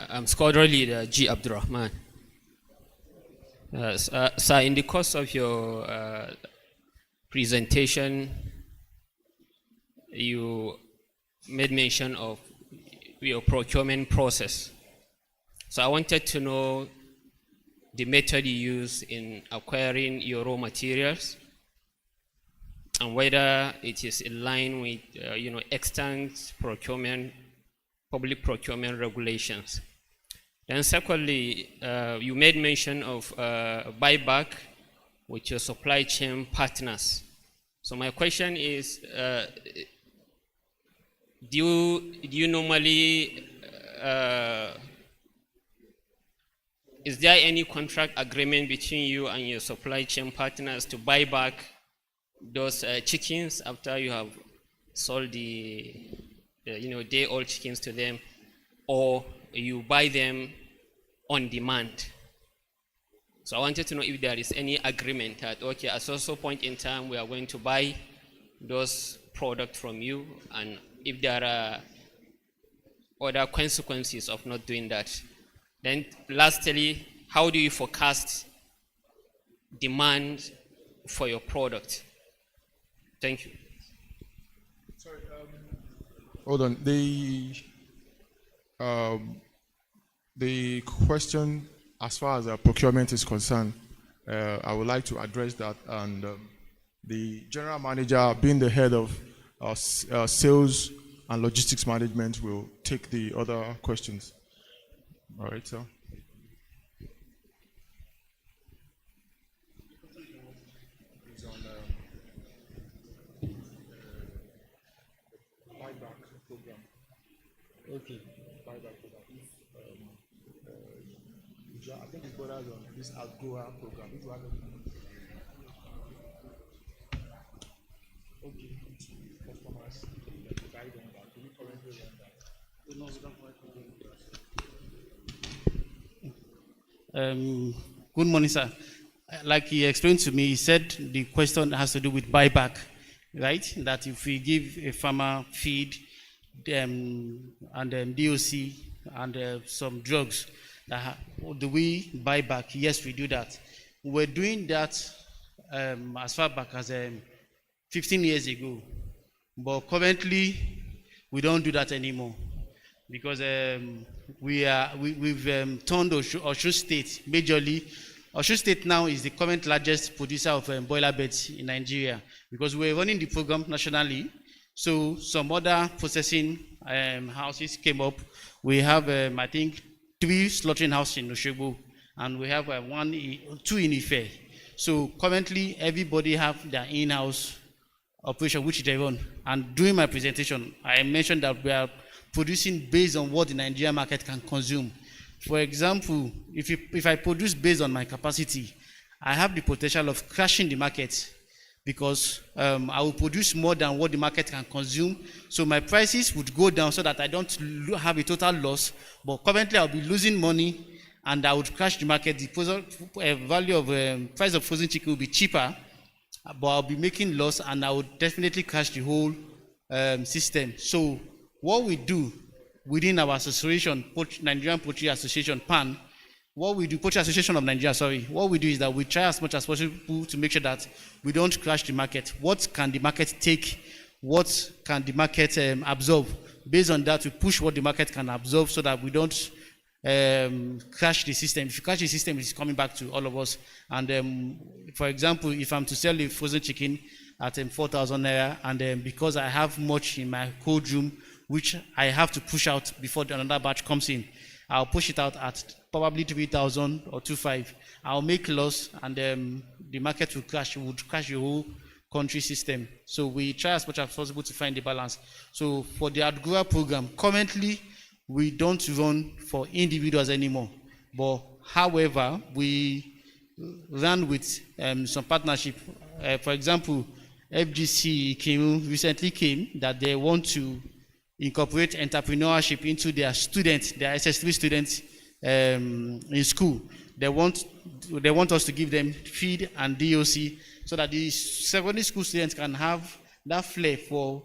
I'm Squadron Leader G. Abdurrahman. Sir, in the course of your presentation, you made mention of your procurement process. So I wanted to know the method you use in acquiring your raw materials and whether it is in line with extant procurement, public procurement regulations. Then secondly, you made mention of buyback with your supply chain partners. So my question is, do you normally, is there any contract agreement between you and your supply chain partners to buy back those chickens after you have sold the day-old chickens to them, or you buy them on demand? So I wanted to know if there is any agreement that, okay, at so point in time we are going to buy those products from you, and if there are other consequences of not doing that. Then lastly, how do you forecast demand for your product? Thank you. Sorry, hold on. The question as far as procurement is concerned, I would like to address that, and the general manager, being the head of sales and logistics management, will take the other questions. All right, sir. It's on buyback program. Okay, buyback program. I think it's borders on this Agora program. If you have okay, customers guide on that. Do we currently run that? No, we don't Good morning, sir. Like he explained to me, he said the question has to do with buyback, right? That if we give a farmer feed and DOC and some drugs, do we buy back? Yes, we do that. We're doing that as far back as 15 years ago, but currently we don't do that anymore because we've turned Osun State majorly. Osun State now is the current largest producer of boiler beds in Nigeria because we're running the program nationally. So some other processing houses came up. We have, I think, 3 slaughtering houses in Osogbo, and we have 2 in Ife. So currently, everybody have their in-house operation which they run. And during my presentation, I mentioned that we are producing based on what the Nigerian market can consume. For example, if I produce based on my capacity, I have the potential of crashing the market because I will produce more than what the market can consume. So my prices would go down so that I don't have a total loss. But currently I'll be losing money and I would crash the market. The value of price of frozen chicken will be cheaper, but I'll be making loss and I would definitely crash the whole system. So what we do within our association, Nigerian Poultry Association, PAN, what we do, Poultry Association of Nigeria, sorry, what we do is that we try as much as possible to make sure that we don't crash the market. What can the market take? What can the market absorb? based on that, we push what the market can absorb so that we don't crash the system. If you crash the system, it's coming back to all of us. And for example, if I'm to sell the frozen chicken at 4,000 naira, and because I have much in my cold room, which I have to push out before another batch comes in, I'll push it out at probably 3,000 or 2,500. I'll make loss, and the market will crash. It would crash the whole country system. So we try as much as possible to find the balance. So for the AdGrower program, currently we don't run for individuals anymore. But however, we run with some partnership. For example, FGC recently came that they want to incorporate entrepreneurship into their students, their SS3 students in school. They want us to give them feed and DOC so that the secondary school students can have that flair for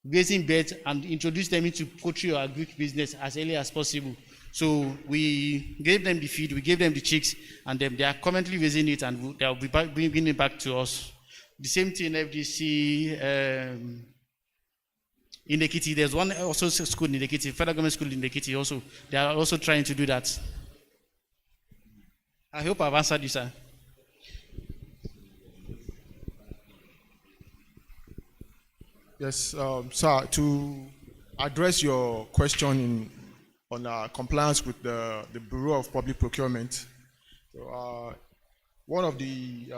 raising birds and introduce them into poultry or agric business as early as possible. So we gave them the feed, we gave them the chicks, and they are currently raising it, and they'll be bringing it back to us. The same thing FDC in Ekiti. There's one also school in Ekiti, federal government school in Ekiti also. They are also trying to do that. I hope I've answered you, sir. Yes, sir, to address your question on compliance with the Bureau of Public Procurement, so, one of the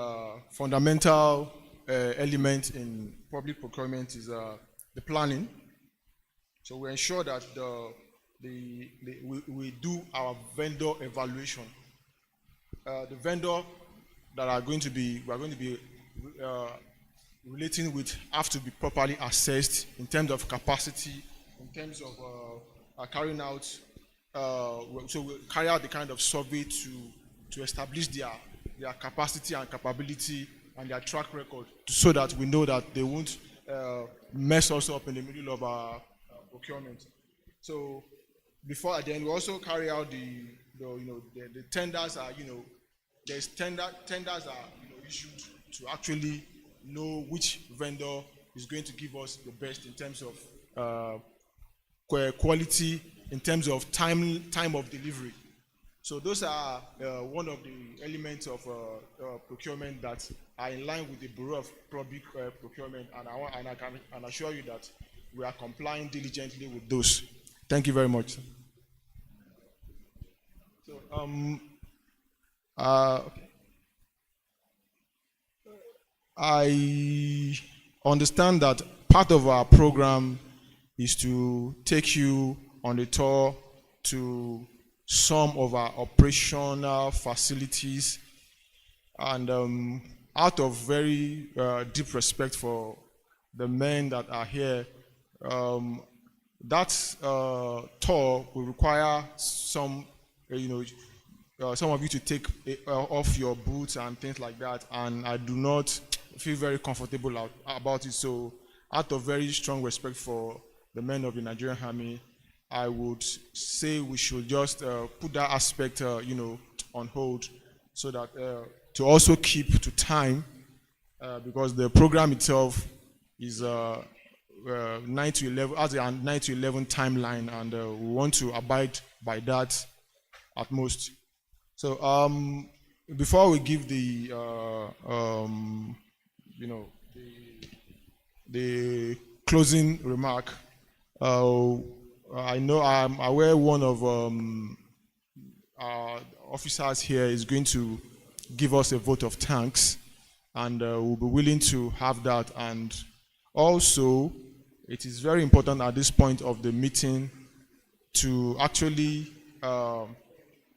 fundamental elements in public procurement is the planning. So we ensure that we do our vendor evaluation. The vendor that we are going to be relating with have to be properly assessed in terms of capacity, in terms of carrying out. So we'll carry out the kind of survey to establish their capacity and capability and their track record, so that we know that they won't mess us up in the middle of our procurement. So before then, we also carry out the tenders are there's tenders are issued to actually know which vendor is going to give us the best in terms of quality, in terms of time of delivery. So those are one of the elements of procurement that are in line with the Bureau of Public Procurement, and I can assure you that we are complying diligently with those. Thank you very much. So, I understand that part of our program is to take you on a tour to some of our operational facilities, and out of very deep respect for the men that are here, that tour will require some of you to take off your boots and things like that, and I do not feel very comfortable about it. So out of very strong respect for the men of the Nigerian Army, I would say we should just put that aspect on hold, so that to also keep to time, because the program itself is 9 to 11, as a 9 to 11 timeline, and we want to abide by that at most. So before we give the the closing remark, I know I'm aware one of our officers here is going to give us a vote of thanks, and we'll be willing to have that. And also, it is very important at this point of the meeting to actually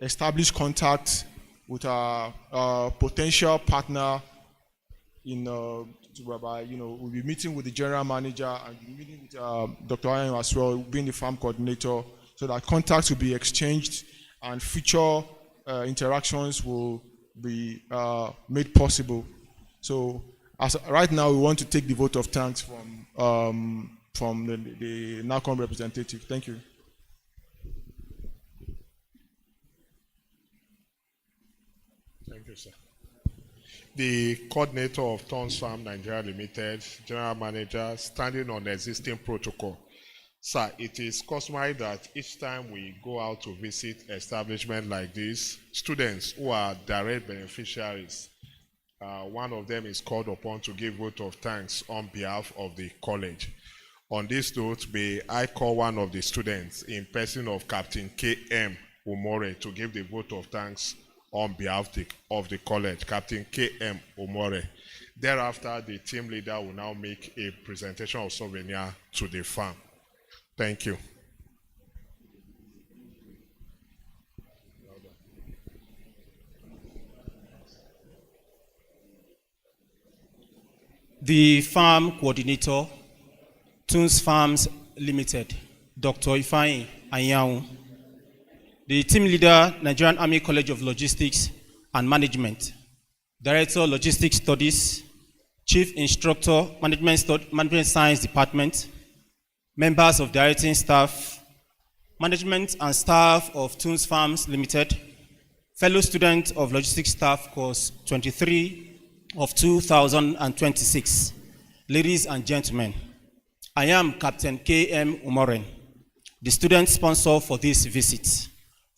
establish contact with our potential partner whereby we'll be meeting with the general manager and we'll be meeting with Dr. Ayan as well, being the farm coordinator, so that contacts will be exchanged and future interactions will be made possible. So as right now, we want to take the vote of thanks from the NACOM representative. Thank you. Thank you, sir. The coordinator of Tons Farm Nigeria Limited, general manager, standing on the existing protocol. Sir, it is customary that each time we go out to visit establishments like this, students who are direct beneficiaries, one of them is called upon to give vote of thanks on behalf of the college. On this note, may I call one of the students in person of Captain K.M. Umore to give the vote of thanks on behalf of the college. Captain K.M. Umore. Thereafter, the team leader will now make a presentation of souvenir to the farm. Thank you. The farm coordinator, Tunes Farms Limited, Dr. Ifeanyi Anyanwu. The team leader, Nigerian Army College of Logistics and Management, Director, Logistics Studies, Chief Instructor, Management Science Department, members of directing staff, management and staff of Tunes Farms Limited, fellow students of Logistics Staff Course 23 of 2026. Ladies and gentlemen, I am Captain K.M. Umoren, the student sponsor for this visit.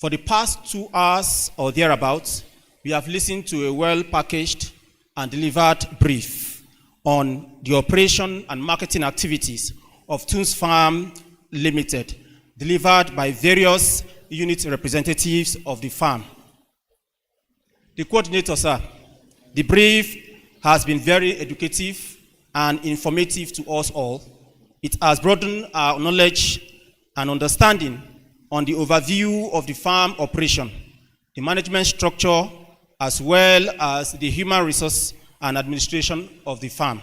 For the past 2 hours or thereabouts, we have listened to a well-packaged and delivered brief on the operation and marketing activities of Tunes Farm Limited, delivered by various unit representatives of the farm. The coordinator, sir, the brief has been very educative and informative to us all. It has broadened our knowledge and understanding on the overview of the farm operation, the management structure, as well as the human resource and administration of the farm.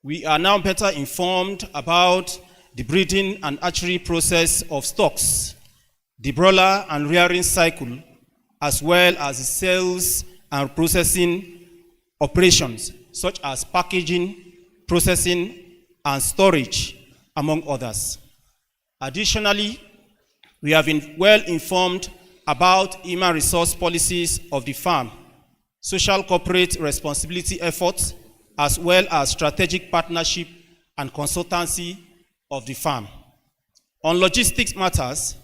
We are now better informed about the breeding and hatchery process of stocks, the broiler and rearing cycle, as well as the sales and processing operations, such as packaging, processing, and storage, among others. Additionally, we have been well informed about human resource policies of the farm, social corporate responsibility efforts, as well as strategic partnership and consultancy of the farm. On logistics matters,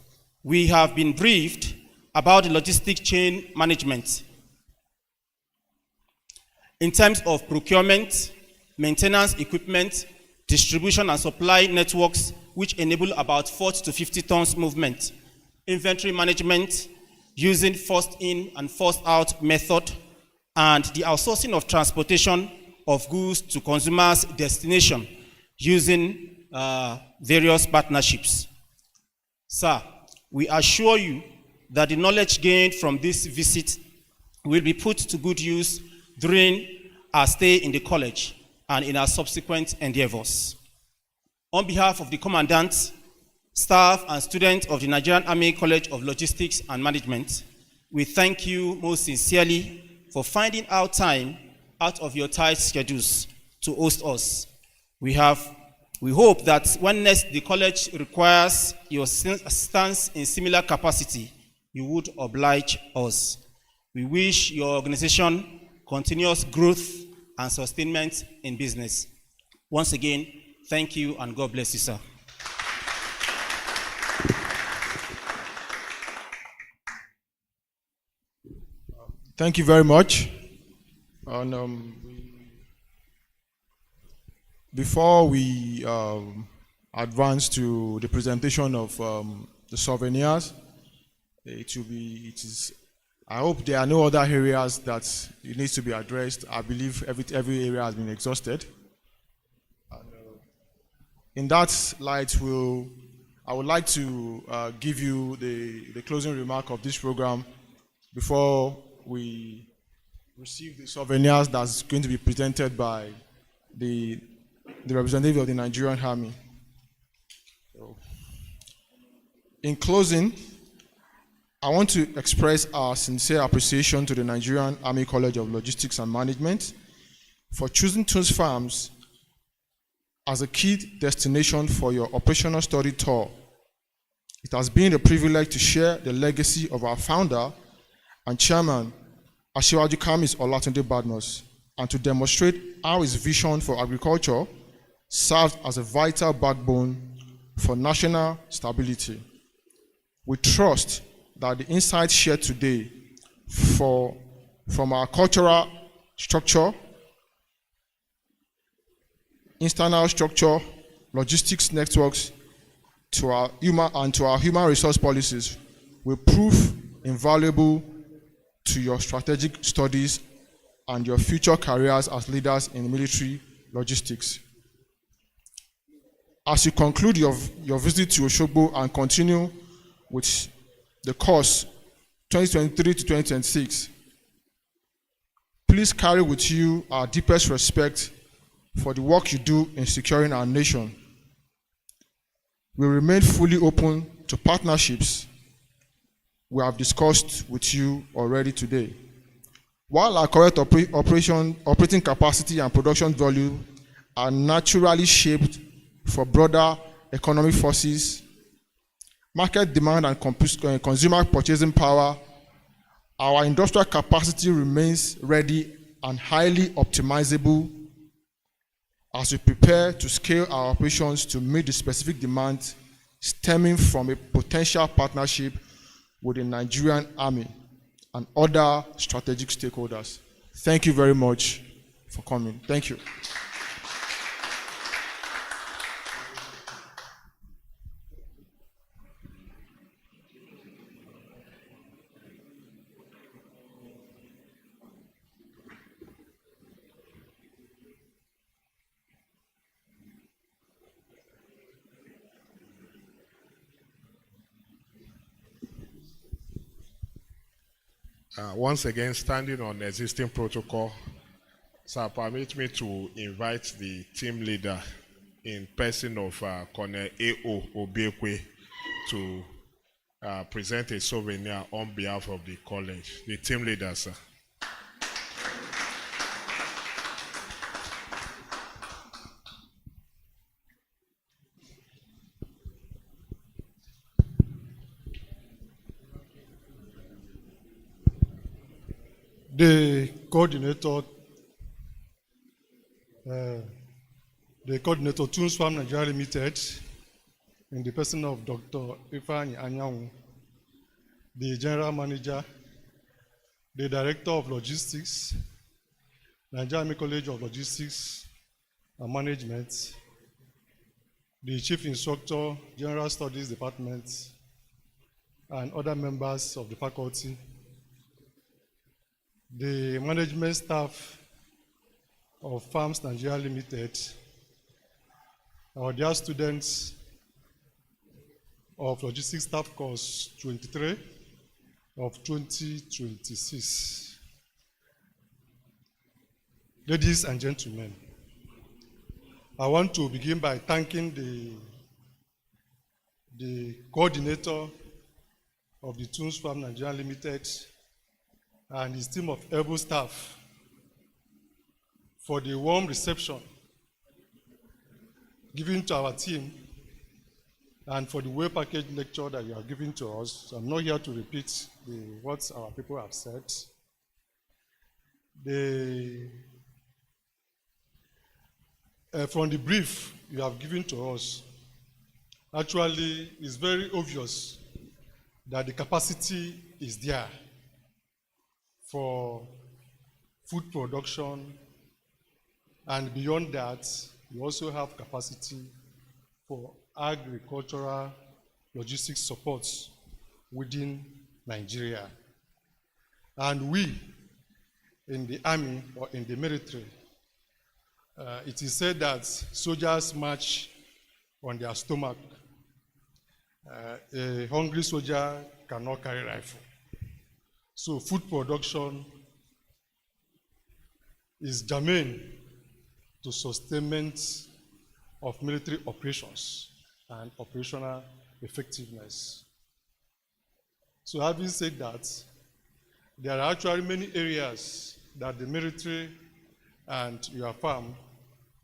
we have been briefed about the logistic chain management in terms of procurement, maintenance equipment, distribution and supply networks, which enable about 40 to 50 tons movement, inventory management using first in and first out method, and the outsourcing of transportation of goods to consumers' destination using various partnerships. Sir, we assure you that the knowledge gained from this visit will be put to good use during our stay in the college and in our subsequent endeavors. On behalf of the Commandant, staff, and students of the Nigerian Army College of Logistics and Management, we thank you most sincerely for finding out time out of your tight schedules to host us. We hope that when next the college requires your assistance in similar capacity, you would oblige us. We wish your organization continuous growth and sustainment in business. Once again, thank you and God bless you, sir. Thank you very much. And before we advance to the presentation of the souvenirs, I hope there are no other areas that it needs to be addressed. I believe every area has been exhausted. In that light, I would like to give you the closing remark of this program before we receive the souvenirs that's going to be presented by the representative of the Nigerian Army. In closing, I want to express our sincere appreciation to the Nigerian Army College of Logistics and Management for choosing Tunes Farms as a key destination for your operational study tour. It has been a privilege to share the legacy of our founder and chairman, Asiwaju Kamis Olatunde Badmus, and to demonstrate how his vision for agriculture served as a vital backbone for national stability. We trust that the insights shared today from our cultural structure, internal structure, logistics networks, to our human resource policies will prove invaluable to your strategic studies and your future careers as leaders in military logistics. As you conclude your visit to Osogbo and continue with the course 2023 to 2026, please carry with you our deepest respect for the work you do in securing our nation. We remain fully open to partnerships we have discussed with you already today. While our current operating capacity and production value are naturally shaped for broader economic forces, market demand and consumer purchasing power, our industrial capacity remains ready and highly optimizable as we prepare to scale our operations to meet the specific demands stemming from a potential partnership with the Nigerian Army and other strategic stakeholders. Thank you very much for coming. Thank you. Once again, standing on existing protocol, sir, permit me to invite the team leader in person of Colonel A.O. Obiekwe to present a souvenir on behalf of the college. The team leader, sir. The coordinator, Tunes Farm Nigeria Limited, in the person of Dr. Ifeanyi Anyanwu, the general manager, the director of logistics, Nigeria Army College of Logistics and Management, the chief instructor, General Studies Department, and other members of the faculty, the management staff of Farms Nigeria Limited, our dear students of Logistics Staff Course 23 of 2026. Ladies and gentlemen, I want to begin by thanking the coordinator of the Tunes Farm Nigeria Limited and his team of able staff for the warm reception given to our team and for the well-packaged lecture that you have given to us. I'm not here to repeat what our people have said. From the brief you have given to us, actually it's very obvious that the capacity is there for food production, and beyond that, we also have capacity for agricultural logistics support within Nigeria. And we, in the army or in the military, it is said that soldiers march on their stomach. A hungry soldier cannot carry rifle. So food production is germane to sustainment of military operations and operational effectiveness. So having said that, there are actually many areas that the military and your farm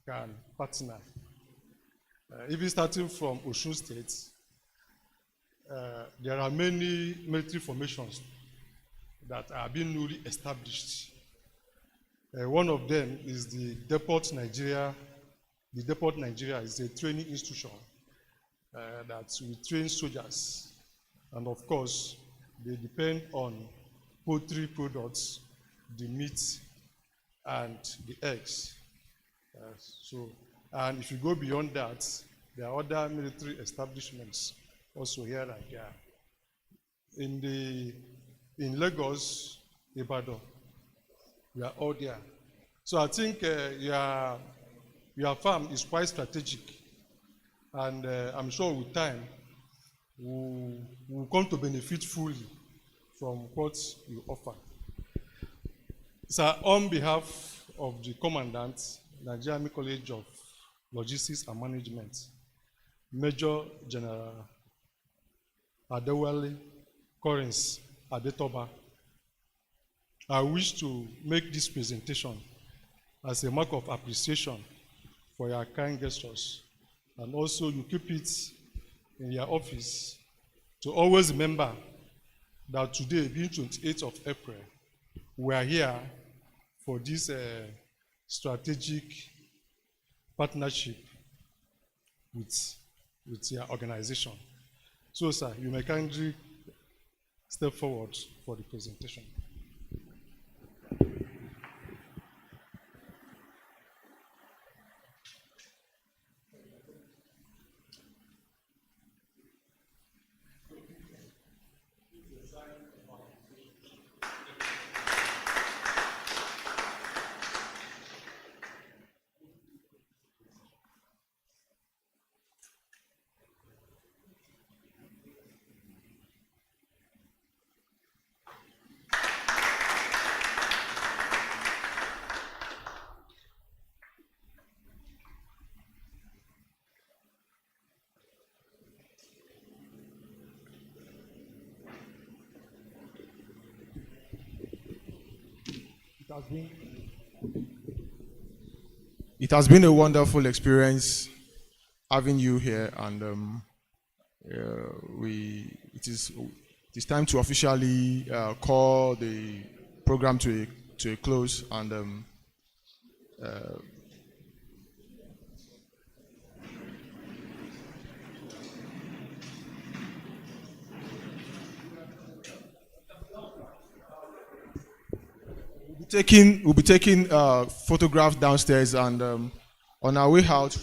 can partner. Even starting from Osun State, there are many military formations that are being newly established. One of them is the Depot Nigeria. The Depot Nigeria is a training institution that we train soldiers. And of course, they depend on poultry products, the meat, and the eggs. And if you go beyond that, there are other military establishments also here and there. In Lagos, Ibadan, we are all there. So I think your farm is quite strategic, and I'm sure with time we'll come to benefit fully from what you offer. So on behalf of the Commandant, Nigerian Army College of Logistics and Management, Major General Adewale Collins Adetoba, I wish to make this presentation as a mark of appreciation for your kind gestures, and also you keep it in your office to always remember that today, being 28th of April, we are here for this strategic partnership with your organization. So, sir, you may kindly step forward for the presentation. It has been a wonderful experience having you here, and it is time to officially call the program to a close, and we'll be taking photographs downstairs, and on our way out,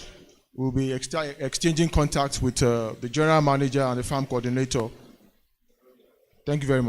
we'll be exchanging contacts with the general manager and the farm coordinator. Thank you very much.